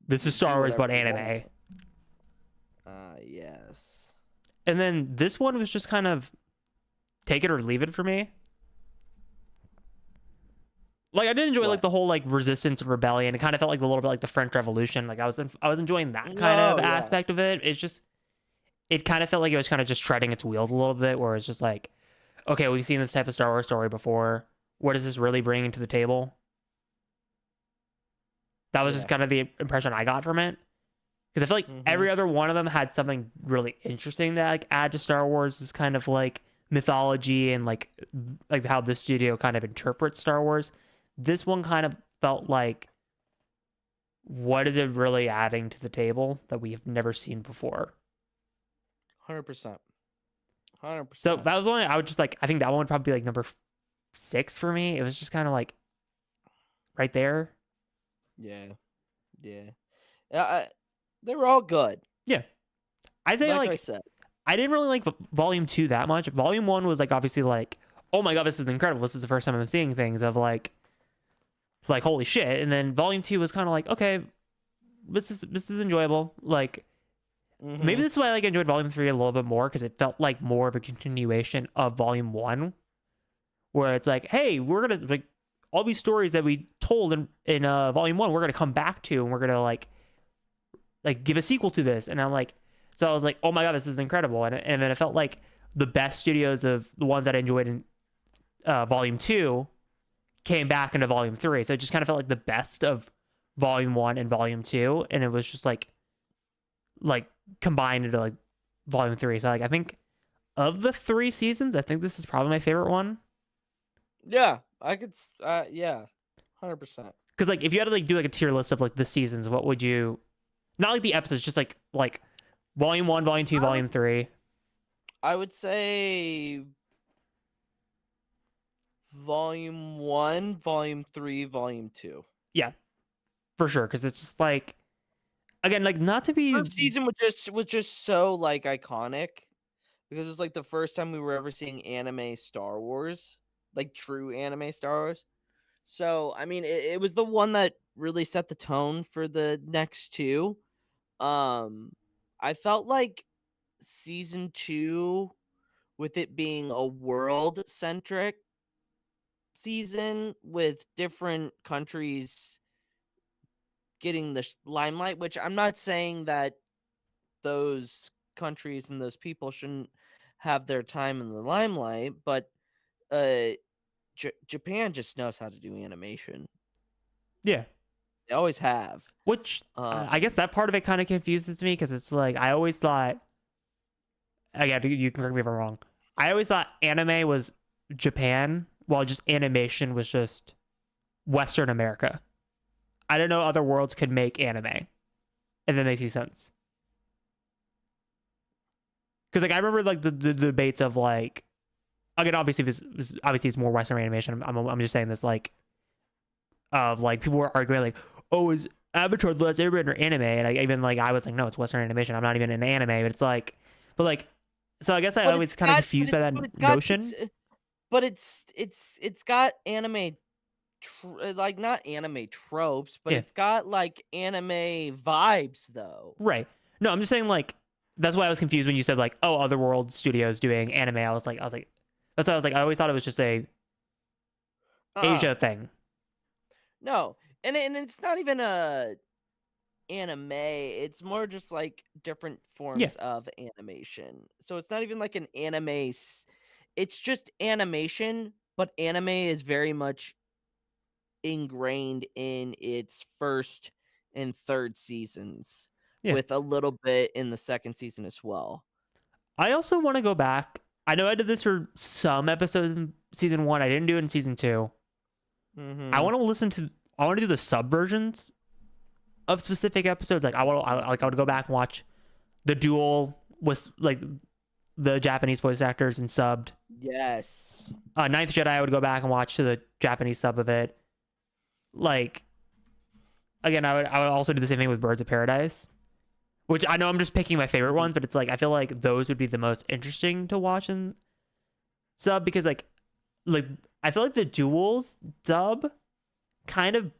this is Star Wars but anime. Yes. And then this one was just kind of take it or leave it for me. Like I did enjoy like the whole like resistance and rebellion. It kind of felt like a little bit like the French Revolution. Like I was enjoying that kind of aspect of it. It's just it kind of felt like it was kind of just treading its wheels a little bit, where it's just like, okay, we've seen this type of Star Wars story before. What is this really bringing to the table? That was just kind of the impression I got from it. Because I feel like every other one of them had something really interesting that like add to Star Wars, is kind of like mythology and like how this studio kind of interprets Star Wars. This one kind of felt like, what is it really adding to the table that we have never seen before? 100%. So that was one I would just like, I think that one would probably be like number 6 for me. It was just kind of like right there. Yeah. They were all good. Yeah. I think like I said, I didn't really like Volume 2 that much. Volume 1 was like obviously like, oh my god, this is incredible. This is the first time I'm seeing things of like holy shit. And then Volume 2 was kind of like, okay, this is enjoyable. Like maybe that's why I like enjoyed Volume 3 a little bit more, because it felt like more of a continuation of Volume 1, where it's like, hey, we're gonna like all these stories that we told in Volume 1, we're gonna come back to, and we're gonna like give a sequel to this. And I'm like, so I was like, oh my god, this is incredible. And then it felt like the best studios of the ones that I enjoyed in Volume 2 came back into Volume 3. So it just kind of felt like the best of Volume 1 and Volume 2. And it was just like combined into like Volume 3. So like I think of the 3 seasons, I think this is probably my favorite one. Yeah, I could, 100%. Because like if you had to like do like a tier list of like the seasons, what would you, not like the episodes, just like Volume 1, Volume 2, Volume 3. I would say Volume 1, Volume 3, Volume 2. Yeah, for sure. Because it's just like, again, like not to be. First season was just so like iconic because it was like the first time we were ever seeing anime Star Wars, like true anime Star Wars. So I mean, it was the one that really set the tone for the next two. I felt like season 2, with it being a world centric season with different countries getting the limelight, which I'm not saying that those countries and those people shouldn't have their time in the limelight, but uh Japan just knows how to do animation. Yeah. They always have. Which I guess that part of it kind of confuses me because it's like I always thought. Again, you can correct me if I'm wrong. I always thought anime was Japan, while just animation was just Western America. I didn't know other worlds could make anime, if that makes any sense. Because like I remember like the debates of like, again, obviously it's more Western animation. I'm just saying this like, of like people were arguing like, oh, is Avatar the Last Airbender anime? And I was like, no, it's Western animation. I'm not even in anime. But it's like, but like, so I guess I always kind of confused by that notion. But it's got anime, like not anime tropes, but it's got like anime vibes though. Right. No, I'm just saying like that's why I was confused when you said like, oh, Otherworld Studios doing anime. I was like, that's why I was like, I always thought it was just a Asia thing. No, and it's not even a anime. It's more just like different forms of animation. So it's not even like an anime. It's just animation, but anime is very much ingrained in its first and third seasons, with a little bit in the second season as well. I also want to go back. I know I did this for some episodes in season 1. I didn't do it in season 2. I want to do the sub versions of specific episodes. Like I would go back and watch the duel with like the Japanese voice actors and subbed. Yes. Ninth Jedi, I would go back and watch the Japanese sub of it. Like, again, I would also do the same thing with Birds of Paradise, which I know I'm just picking my favorite ones, but it's like I feel like those would be the most interesting to watch in sub because like I feel like the duels dub kind of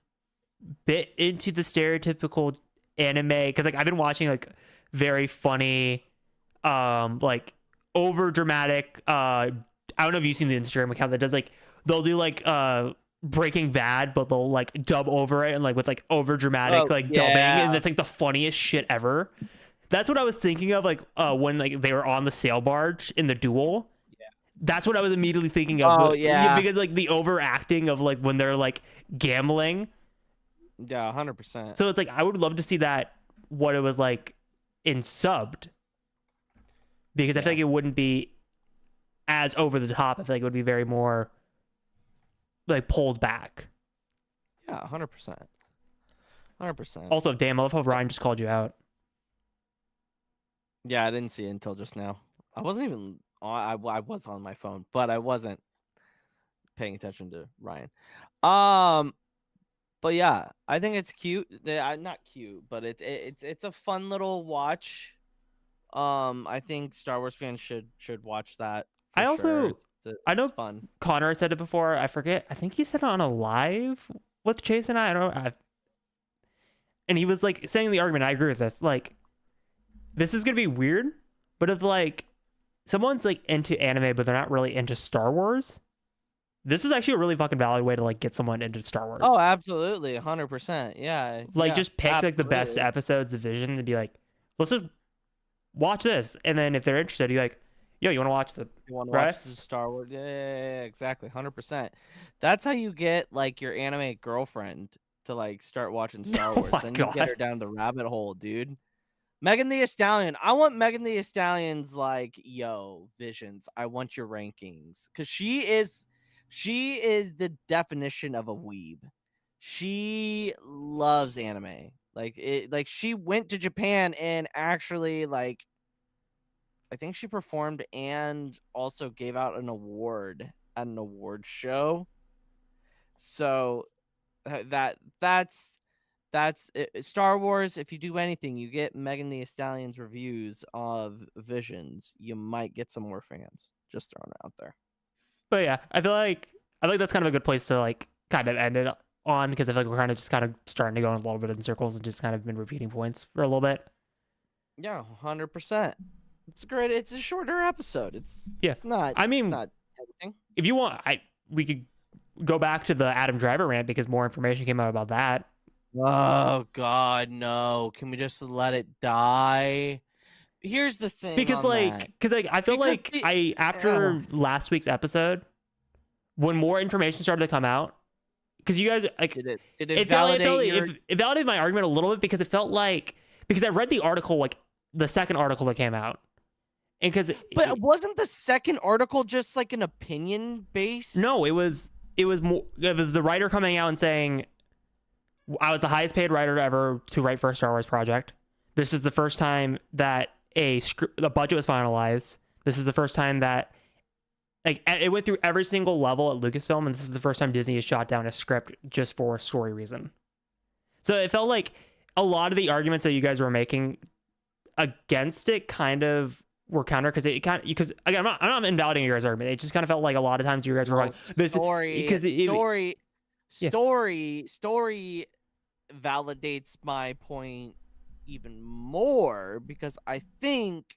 bit into the stereotypical anime because like I've been watching like very funny like over dramatic I don't know if you've seen the Instagram account that does like they'll do like Breaking Bad but they'll like dub over it and like with like over dramatic dubbing and it's like the funniest shit ever. That's what I was thinking of like when like they were on the sail barge in the duel. That's what I was immediately thinking of. Because like the overacting of like when they're like gambling. Yeah, 100%. So it's like I would love to see that what it was like in subbed. Because I feel like it wouldn't be as over the top. I feel like it would be very more like pulled back. Yeah, 100%. 100%. Also, damn, I love how Ryan just called you out. Yeah, I didn't see it until just now. I wasn't even I was on my phone, but I wasn't paying attention to Ryan. But yeah, I think it's cute. Not cute, but it's a fun little watch. I think Star Wars fans should watch that. I also I know fun. Connor said it before. I forget. I think he said it on a live with Chase and I don't know. And he was like saying the argument. I agree with this. Like, this is gonna be weird, but if like someone's like into anime but they're not really into Star Wars, this is actually a really fucking valid way to like get someone into Star Wars. Oh, absolutely, 100%. Yeah. Like just pick like the best episodes of Vision and be like, let's just watch this, and then if they're interested, you're like, yo, you want to watch the rest? Watch the Star Wars? Yeah, exactly, 100%. That's how you get like your anime girlfriend to like start watching Star Wars. Then you get her down the rabbit hole, dude. Megan Thee Stallion. I want Megan Thee Stallion's like, yo, Visions. I want your rankings because she is the definition of a weeb. She loves anime. Like she went to Japan and actually like I think she performed and also gave out an award at an award show. So that's that's Star Wars. If you do anything, you get Megan Thee Stallion's reviews of Visions, you might get some more fans. Just throwing it out there. But yeah, I feel like that's kind of a good place to like kind of end it on, because I feel like we're kind of starting to go in a little bit in circles and just kind of been repeating points for a little bit. Yeah, 100%. It's great. It's a shorter episode. It's not. I mean, it's not everything. If you want, we could go back to the Adam Driver rant because more information came out about that. Oh God, no! Can we just let it die? Here's the thing. Because I feel like after last week's episode, when more information started to come out, because you guys like it validated my argument a little bit, because it felt like, because I read the article, like the second article that came out, and but wasn't the second article just like an opinion based? No, it was the writer coming out and saying, I was the highest paid writer ever to write for a Star Wars project. This is the first time that the budget was finalized. This is the first time that like it went through every single level at Lucasfilm, and this is the first time Disney has shot down a script just for a story reason. So it felt like a lot of the arguments that you guys were making against it kind of were counter, because again, I'm not invalidating your guys' argument. It just kind of felt like a lot of times you guys were like story validates my point even more, because I think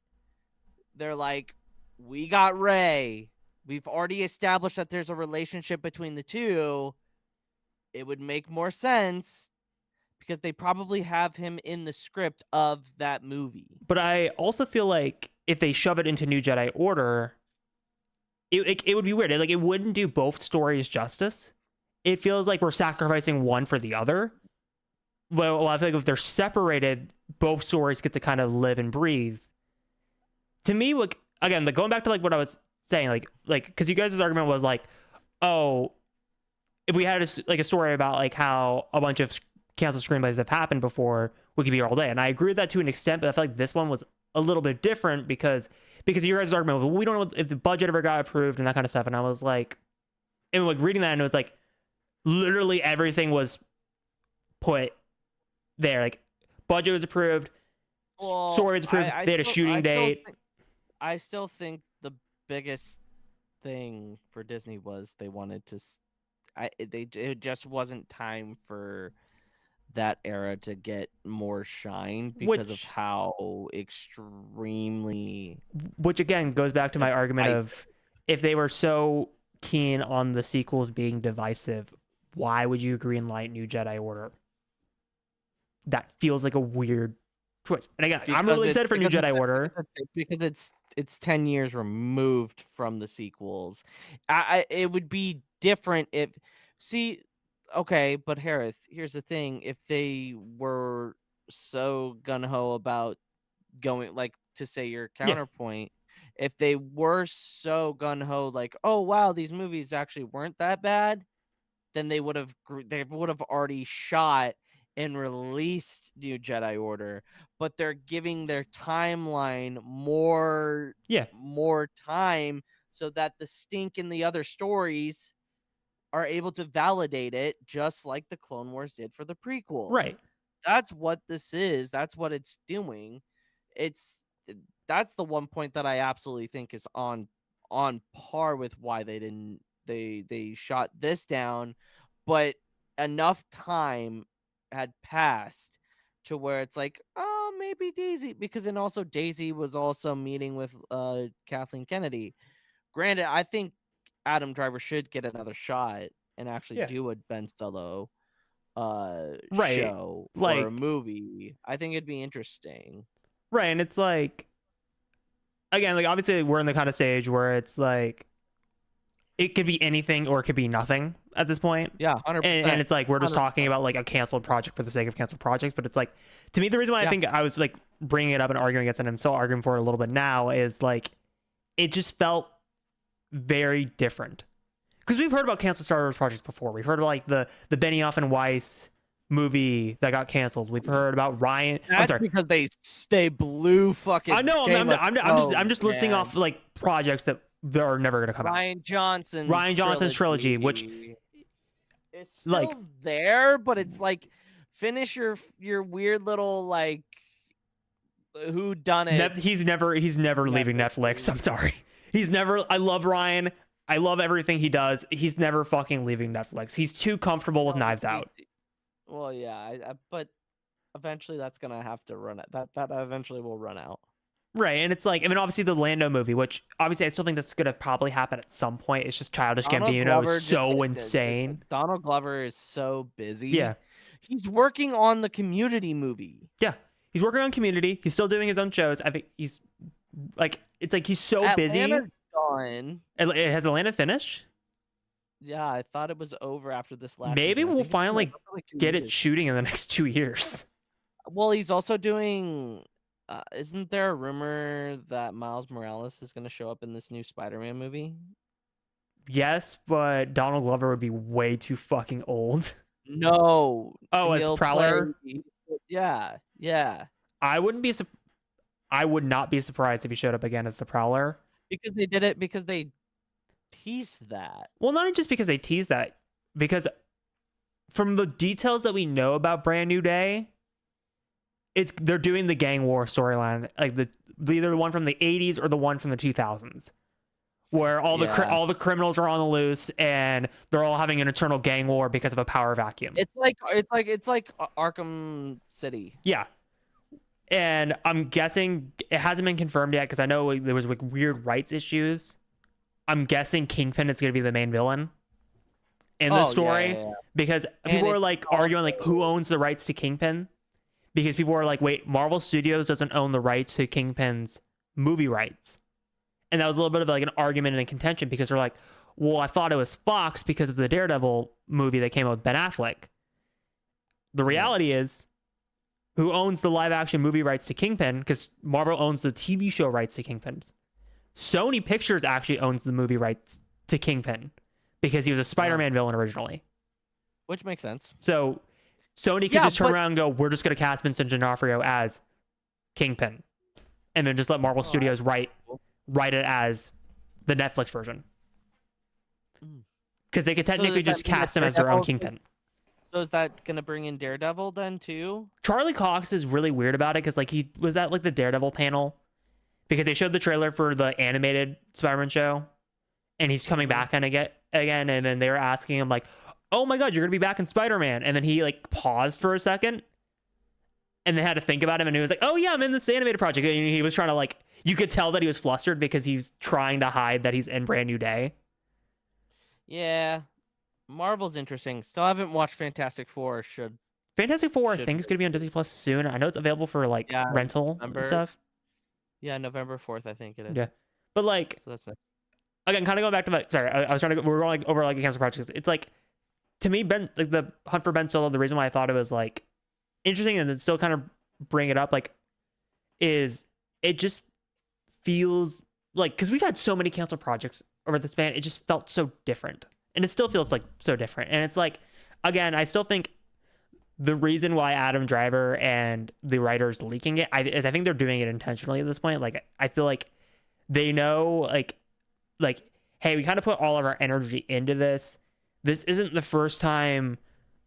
they're like, we got Rey, we've already established that there's a relationship between the two. It would make more sense because they probably have him in the script of that movie. But I also feel like if they shove it into New Jedi Order, it would be weird. Like, it wouldn't do both stories justice. It feels like we're sacrificing one for the other. Well, I feel like if they're separated, both stories get to kind of live and breathe. To me, like, again, going back to like what I was saying, like because you guys' argument was like, oh, if we had a story about like how a bunch of canceled screenplays have happened before, we could be here all day. And I agree with that to an extent, but I feel like this one was a little bit different because your guys' argument was, well, we don't know if the budget ever got approved and that kind of stuff. And I was like, and like reading that, and it was like literally everything was put there. Like, budget was approved, story was approved, they had a shooting date. I still think the biggest thing for Disney was they wanted to. It just wasn't time for that era to get more shine because of how extremely. Which again goes back to my argument of, if they were so keen on the sequels being divisive, why would you greenlight New Jedi Order? That feels like a weird choice. And again, I'm really excited for New Jedi Order because it's 10 years removed from the sequels. It would be different if okay, but Hereth, here's the thing: if they were so gung-ho about going, like, to say your counterpoint, if they were so gung-ho, like, oh wow, these movies actually weren't that bad, then they would have already shot and released New Jedi Order. But they're giving their timeline more time so that the stink in the other stories are able to validate it, just like the Clone Wars did for the prequels. Right. That's what this is. That's what it's doing. That's the one point that I absolutely think is on par with why they shot this down, but enough time had passed to where it's like, oh, maybe Daisy, because then also Daisy was also meeting with Kathleen Kennedy. Granted, I think Adam Driver should get another shot and actually do a Ben Solo show or a movie. I think it'd be interesting. Right, and it's like, again, like, obviously we're in the kind of stage where it's like, it could be anything or it could be nothing at this point. Yeah, 100%. And it's like, we're just 100%. Talking about like a canceled project for the sake of canceled projects. But it's like, to me, the reason why I think I was like bringing it up and arguing against it, and I'm still arguing for it a little bit now, is like, it just felt very different. Because we've heard about canceled Star Wars projects before. We've heard of like the Benioff and Weiss movie that got canceled. We've heard about Ryan. That's because they blew fucking. I know. I'm just listing off like projects that are never going to come out. Ryan Johnson's trilogy, which it's still like there, but it's like finish your weird little like who done it. He's never leaving Netflix. I'm sorry. He's never. I love Ryan. I love everything he does. He's never fucking leaving Netflix. He's too comfortable with Knives Out. Well, yeah, but eventually that's gonna have to run. That eventually will run out. Right, and it's like, I mean, obviously the Lando movie, which obviously I still think that's gonna probably happen at some point. It's just Childish Gambino is so insane. Donald Glover is so busy. Yeah, he's working on the Community movie. Yeah, he's working on Community. He's still doing his own shows. I think he's like, it's like he's so Atlanta's busy. Done. Has Atlanta finished? Yeah, I thought it was over after this last. Maybe season. we'll finally get years. it shooting in the next 2 years. Well, he's also doing. Isn't there a rumor that Miles Morales is going to show up in this new Spider-Man movie? Yes, but Donald Glover would be way too fucking old. No. Oh, as Prowler? Yeah. I would not be surprised if he showed up again as the Prowler. Because they did it because they teased that. Well, not just because they teased that, because from the details that we know about Brand New Day, they're doing the gang war storyline, like either the one from the 80s or the one from the 2000s, where all the criminals are on the loose and they're all having an eternal gang war because of a power vacuum. It's like Arkham City. Yeah. And I'm guessing it hasn't been confirmed yet because I know there was like weird rights issues. I'm guessing Kingpin is going to be the main villain in the story because people are like arguing like who owns the rights to Kingpin, because people are like, wait, Marvel Studios doesn't own the rights to Kingpin's movie rights. And that was a little bit of like an argument and a contention because they're like, well, I thought it was Fox because of the Daredevil movie that came out with Ben Affleck. The reality is, who owns the live action movie rights to Kingpin? Because Marvel owns the TV show rights to Kingpin. Sony Pictures actually owns the movie rights to Kingpin because he was a Spider-Man villain originally. Which makes sense. So Sony could just turn around and go, we're just going to cast Vincent D'Onofrio as Kingpin. And then just let Marvel Studios write it as the Netflix version. Because they could technically just cast him as their own Kingpin. So is that going to bring in Daredevil then too? Charlie Cox is really weird about it because like he was at like the Daredevil panel because they showed the trailer for the animated Spider-Man show and he's coming back and again and then they were asking him like, oh my god, you're gonna be back in Spider-Man, and then he like paused for a second and they had to think about him and he was like, oh yeah, I'm in this animated project, and he was trying to like, you could tell that he was flustered because he's trying to hide that he's in Brand New Day. Yeah, Marvel's interesting. Still haven't watched Fantastic Four. Fantastic Four I think is gonna be on Disney Plus soon. I know it's available for like rental and stuff. Yeah, November 4th I think it is. Yeah, but like, so that's again, kind of going back to like, sorry, I was trying to we're going like over like a cancer project. It's like, to me, Ben, like the Hunt for Ben Solo, the reason why I thought it was like interesting and then still kind of bring it up, like, is it just feels like, because we've had so many canceled projects over the span, it just felt so different, and it still feels like so different. And it's like, again, I still think the reason why Adam Driver and the writers leaking it is I think they're doing it intentionally at this point. Like, I feel like they know, like, hey, we kind of put all of our energy into this. This isn't the first time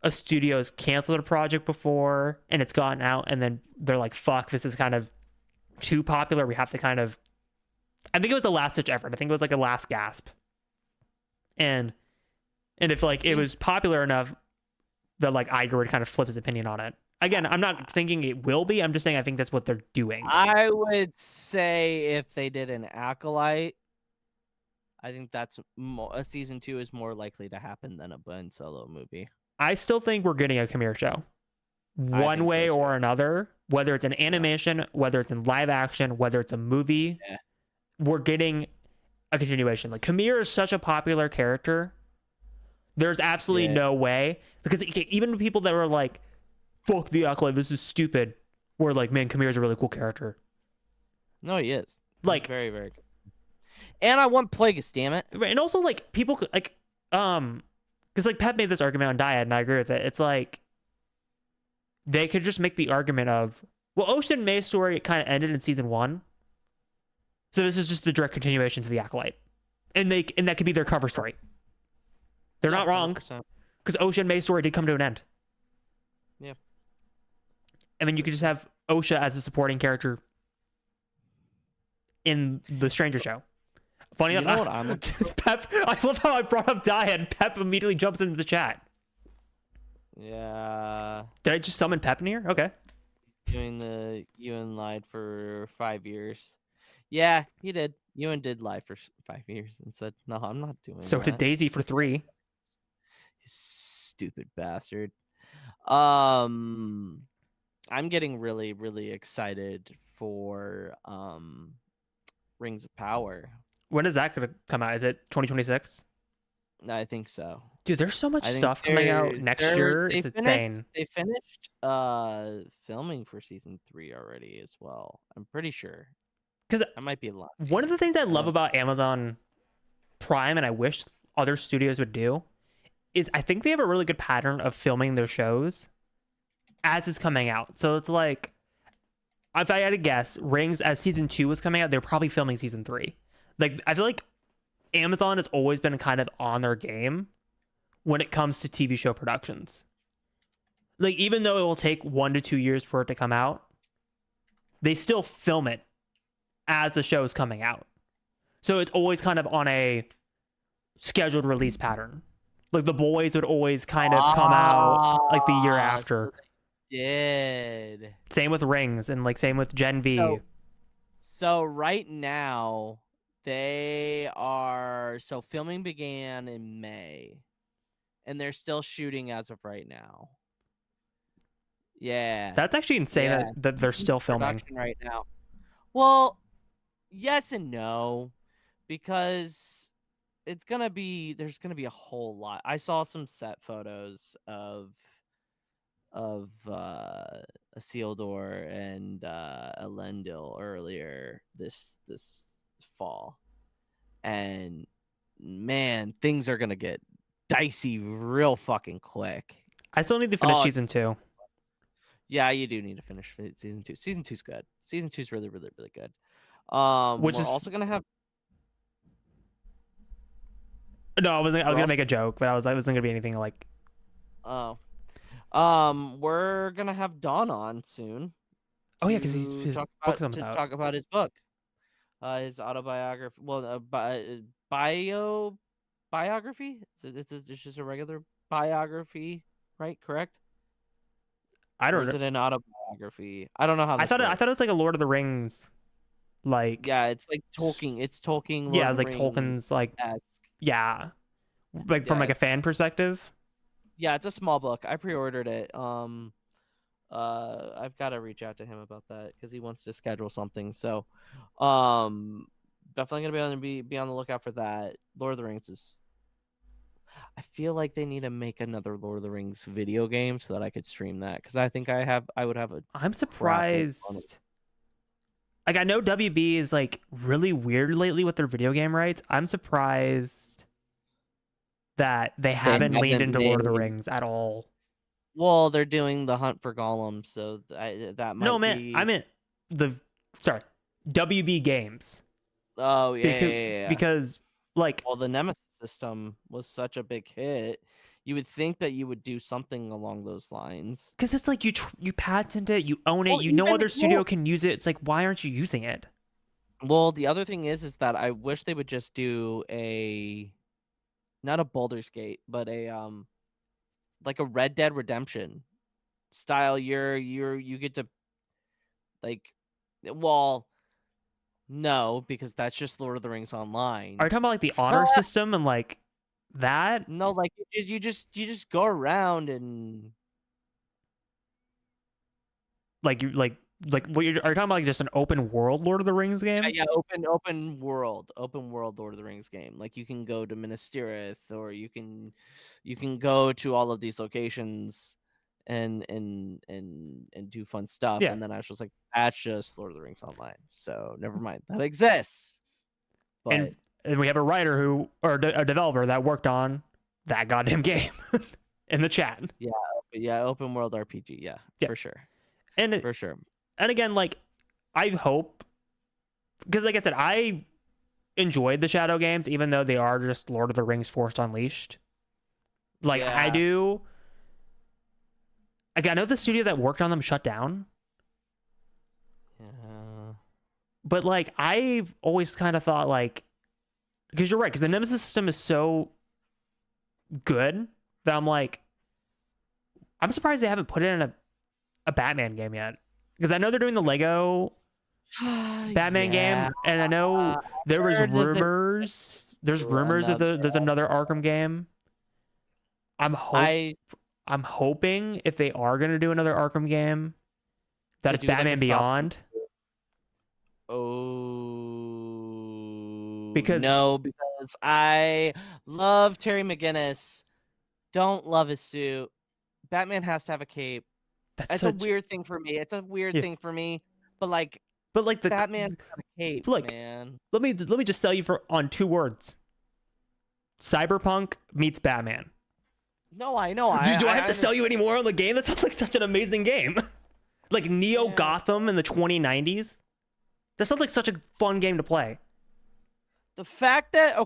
a studio's canceled a project before and it's gotten out and then they're like, fuck, this is kind of too popular. We have to kind of, I think it was a last ditch effort. I think it was like a last gasp. And if like it was popular enough that like Iger would kind of flip his opinion on it. Again, I'm not thinking it will be. I'm just saying I think that's what they're doing. I would say if they did an Acolyte, I think that's a season 2 is more likely to happen than a Ben Solo movie. I still think we're getting a Khmer show, one way or another. Whether it's an animation, whether it's in live action, whether it's a movie, we're getting a continuation. Like, Khmer is such a popular character. There's absolutely no way, because even people that were like, "Fuck the Acolyte, this is stupid," were like, "Man, Khmer is a really cool character." No, he is. Like, he's very, very good. And I want Plagueis, damn it. And also, like, people like, because like Pep made this argument on Dyad, and I agree with it. It's like they could just make the argument of, well, Ocean May's story kind of ended in season 1, so this is just the direct continuation to the Acolyte, and that could be their cover story. They're not wrong, because Ocean May's story did come to an end. Yeah. and then you could just have Osha as a supporting character in the Stranger Show. Funny You enough, know what I'm Pep. I love how I brought up Dai and Pep immediately jumps into the chat. Yeah. Did I just summon Pep in here? Okay. Doing the Ewan lied for 5 years. Yeah, he did. Ewan did lie for 5 years and said, "No, I'm not doing So that." did Daisy for 3. Stupid bastard. I'm getting really, really excited for Rings of Power. When is that going to come out? Is it 2026? I think so. Dude, there's so much I think stuff coming out next year. It's insane. They finished filming for season 3 already as well. I'm pretty sure. Because I might be a lot. one of the things I love about Amazon Prime, and I wish other studios would do, is I think they have a really good pattern of filming their shows as it's coming out. So it's like, if I had to guess, Rings, as season 2 was coming out, they're probably filming season 3. Like, I feel like Amazon has always been kind of on their game when it comes to TV show productions. Like, even though it will take 1 to 2 years for it to come out, they still film it as the show is coming out. So it's always kind of on a scheduled release pattern. Like, The Boys would always kind of come out like the year after. So did. Same with Rings, and like same with Gen V. So right now they are filming began in May and they're still shooting as of right now. Yeah. That's actually insane that they're still filming production right now. Well, yes and no, because there's gonna be a whole lot. I saw some set photos of Isildur and Elendil earlier this fall, and man, things are gonna get dicey real fucking quick. I still need to finish season 2. Yeah, you do need to finish season 2. Season 2's good. Season 2's really, really, really good. Which we're is also gonna have. No, I was gonna make a joke, but I wasn't gonna be anything like. Oh. We're gonna have Don on soon. Oh yeah, because his book comes out. Talk about his book, his autobiography. Well, biography. It's just a regular biography, right? Correct. I don't know. Is it an autobiography? I don't know how. I thought it was like a Lord of the Rings, like. Yeah, it's like Tolkien. It's Tolkien. Lord yeah, of like Rings Tolkien's like. esque. Yeah, like from like a fan perspective. Yeah, it's a small book. I pre-ordered it. I've got to reach out to him about that because he wants to schedule something. So, definitely gonna be on the lookout for that. Lord of the Rings is. I feel like they need to make another Lord of the Rings video game so that I could stream that because I think I would have a. I'm surprised. Like, I know WB is like really weird lately with their video game rights. I'm surprised that they haven't leaned into Lord of the Rings at all. Well, they're doing the Hunt for Gollum, so that might. No, man, I meant WB Games. Oh yeah, because like, well, the Nemesis system was such a big hit. You would think that you would do something along those lines. Because it's like you patent it, you own it, well, no other studio can use it. It's like, why aren't you using it? Well, the other thing is that I wish they would just do not a Baldur's Gate, but like a Red Dead Redemption style. You get to like, well, no, because that's just Lord of the Rings Online. Are you talking about like the honor system and like that? No, like you just go around and like what are you talking about? Like just an open world Lord of the Rings game? Yeah, open world Lord of the Rings game. Like you can go to Minas Tirith, or you can go to all of these locations and do fun stuff. Yeah. And then I was just like, that's just Lord of the Rings Online. So never mind, that exists. But and we have a writer a developer that worked on that goddamn game in the chat. Yeah, open world RPG. Yeah. For sure. And for sure. And again, like, I hope, because like I said, I enjoyed the Shadow games, even though they are just Lord of the Rings Force Unleashed. Like, I do. Like, I know the studio that worked on them shut down, Yeah. but like I've always kind of thought like, because you're right, because the Nemesis system is so good that I'm like, I'm surprised they haven't put it in a Batman game yet. Because I know they're doing the Lego Batman game, and I know there was heard that they're rumors. There's do rumors of another there's another Arkham game. I I'm hoping if they are gonna do another Arkham game, that to it's do like a Batman soft- Beyond. Oh Because- no, because I love Terry McGinnis. Don't love his suit. Batman has to have a cape. That's a weird thing for me. It's a weird Yeah. thing for me. But like But like the Batman got a cape, like, man. let me just tell you on 2 words. Cyberpunk meets Batman. No, I know. Do I have to sell you any more on the game? That sounds like such an amazing game. Like Neo Gotham in the 2090s. That sounds like such a fun game to play. The fact that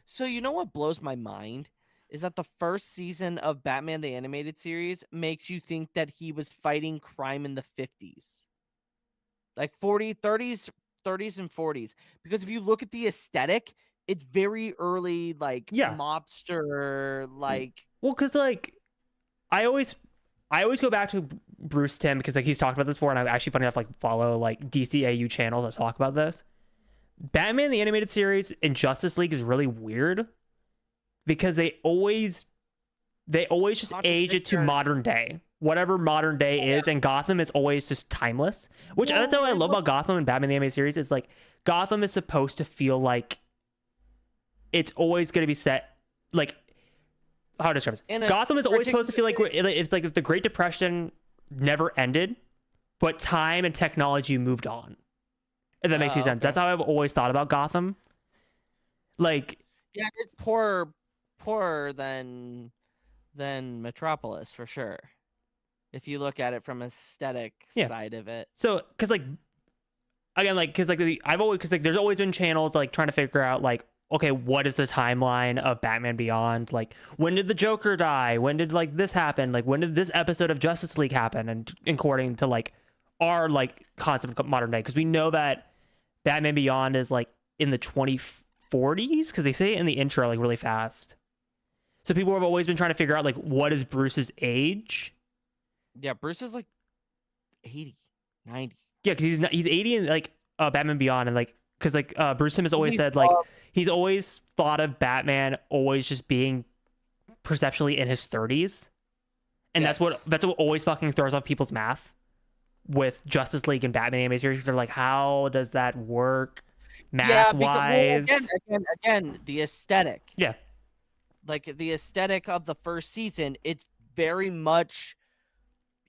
so you know what blows my mind is that the first season of Batman the Animated Series makes you think that he was fighting crime in the 50s. Like 30s and 40s. Because if you look at the aesthetic, it's very early, like mobster, like. Well, because like I always go back to Bruce Timm because like he's talked about this before, and I'm actually funny enough like follow like DCAU channels that talk about this. Batman the Animated Series and Justice League is really weird because they always just age it to modern day. Whatever modern day is, and Gotham is always just timeless. Which that's what I love about Gotham and Batman the Animated Series is like Gotham is supposed to feel like it's always going to be set like how to describe this. Gotham is always supposed to feel like it's like if the Great Depression never ended, but time and technology moved on. If that makes any sense. That's how I've always thought about Gotham. Like, yeah, it's poorer than Metropolis for sure. If you look at it from aesthetic side of it. So, because like, again, like, because like there's always been channels like trying to figure out like, okay, what is the timeline of Batman Beyond? Like, when did the Joker die? When did like this happen? Like, when did this episode of Justice League happen? And according to like our like concept of modern day, because we know that Batman Beyond is like in the 2040s because they say it in the intro like really fast. So people have always been trying to figure out like what is Bruce's age. Yeah, Bruce is like 80, 90. Yeah, because he's 80 in like Batman Beyond, and like because like Bruce Timm has always said like he's always thought of Batman always just being perceptually in his 30s, and that's what always fucking throws off people's math with Justice League and Batman animated series. They're like, how does that work math wise? Again, the aesthetic. Yeah, like the aesthetic of the first season, it's very much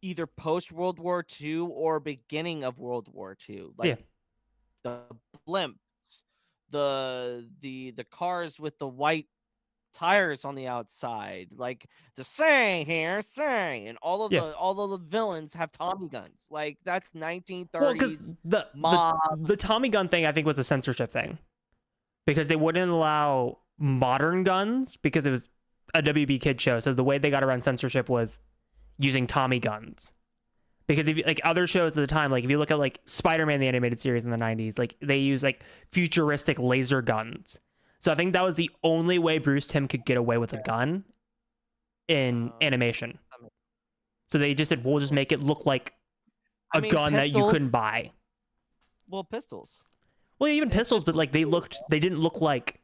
either post World War II or beginning of World War II. Like the blimps, the cars with the white tires on the outside, like the say, and all of the villains have Tommy guns. Like that's 1930s. Well, the Tommy gun thing I think was a censorship thing because they wouldn't allow modern guns because it was a WB kid show. So the way they got around censorship was using Tommy guns. Because if you, like other shows at the time, like if you look at like Spider-Man the animated series in the 90s, like they use like futuristic laser guns. So I think that was the only way Bruce Timm could get away with a gun in animation. So they just said, we'll just make it look like a gun that you couldn't buy. Well, pistols. Well, even pistols, but like they didn't look like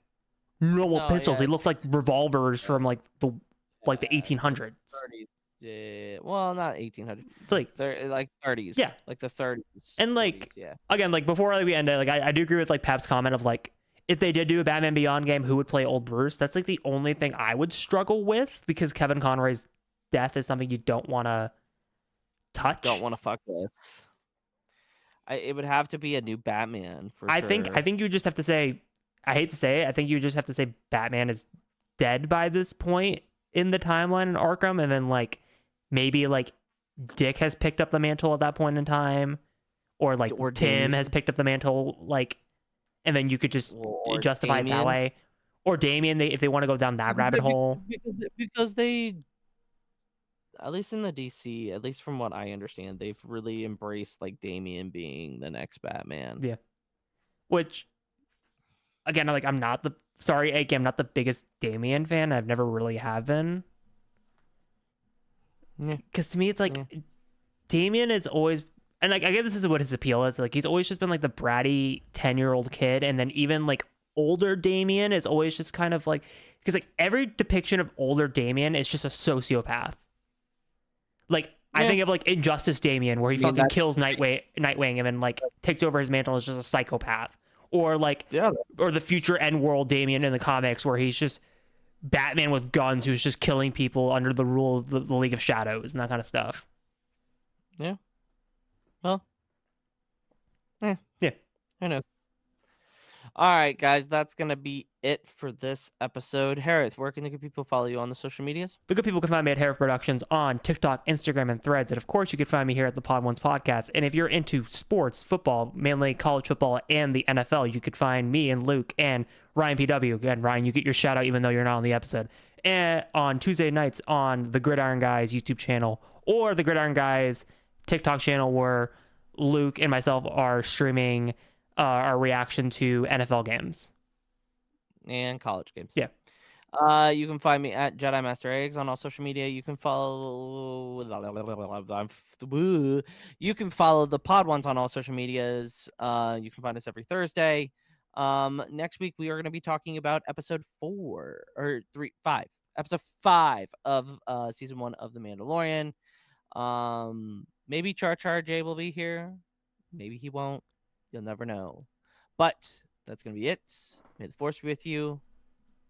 normal pistols. They looked like revolvers from like the 1800s. 30s. Yeah, well, not 1800. Like 30s. Yeah, like the 30s. And like 40s, again, like before we end it, like I do agree with like Pap's comment of like if they did do a Batman Beyond game, who would play old Bruce? That's like the only thing I would struggle with because Kevin Conroy's death is something you don't want to touch. Don't want to fuck with. It would have to be a new Batman for sure. I think you just have to say. I hate to say it. I think you just have to say Batman is dead by this point in the timeline in Arkham, and then like maybe like Dick has picked up the mantle at that point in time, or Tim has picked up the mantle, like, and then you could just justify it that way, or Damian if they want to go down that rabbit hole. Because they, at least in the DC, at least from what I understand, they've really embraced like Damian being the next Batman. Yeah. Which, again, like I'm not the biggest Damian fan. I've never really have been. Because to me, it's like Damian is always, and like I guess this is what his appeal is. Like he's always just been like the bratty 10-year-old kid, and then even like older Damian is always just kind of like, because like every depiction of older Damian is just a sociopath. Like I think of like Injustice Damian, where he fucking kills Nightwing and then like takes over his mantle as just a psychopath, or like or the future End World Damian in the comics, where he's just Batman with guns who's just killing people under the rule of the League of Shadows and that kind of stuff. Yeah. Well. Yeah. Who knows? All right, guys, that's gonna be it for this episode. Hereth, where can the good people follow you on the social medias? The good people can find me at Hereth Productions on TikTok, Instagram, and Threads. And of course, you can find me here at the Podwans podcast. And if you're into sports, football, mainly college football and the NFL, you could find me and Luke and Ryan PW. Again, Ryan, you get your shout out even though you're not on the episode. And on Tuesday nights on the Gridiron Guys YouTube channel or the Gridiron Guys TikTok channel, where Luke and myself are streaming our reaction to NFL games and college games. Yeah. You can find me at Jedi Master Eggs on all social media. You can follow you can follow the Podwans on all social medias. You can find us every Thursday. Next week we are going to be talking about episode 5 of season 1 of The Mandalorian. Maybe Char Char J will be here. Maybe he won't. You'll never know. But that's going to be it. May the Force be with you.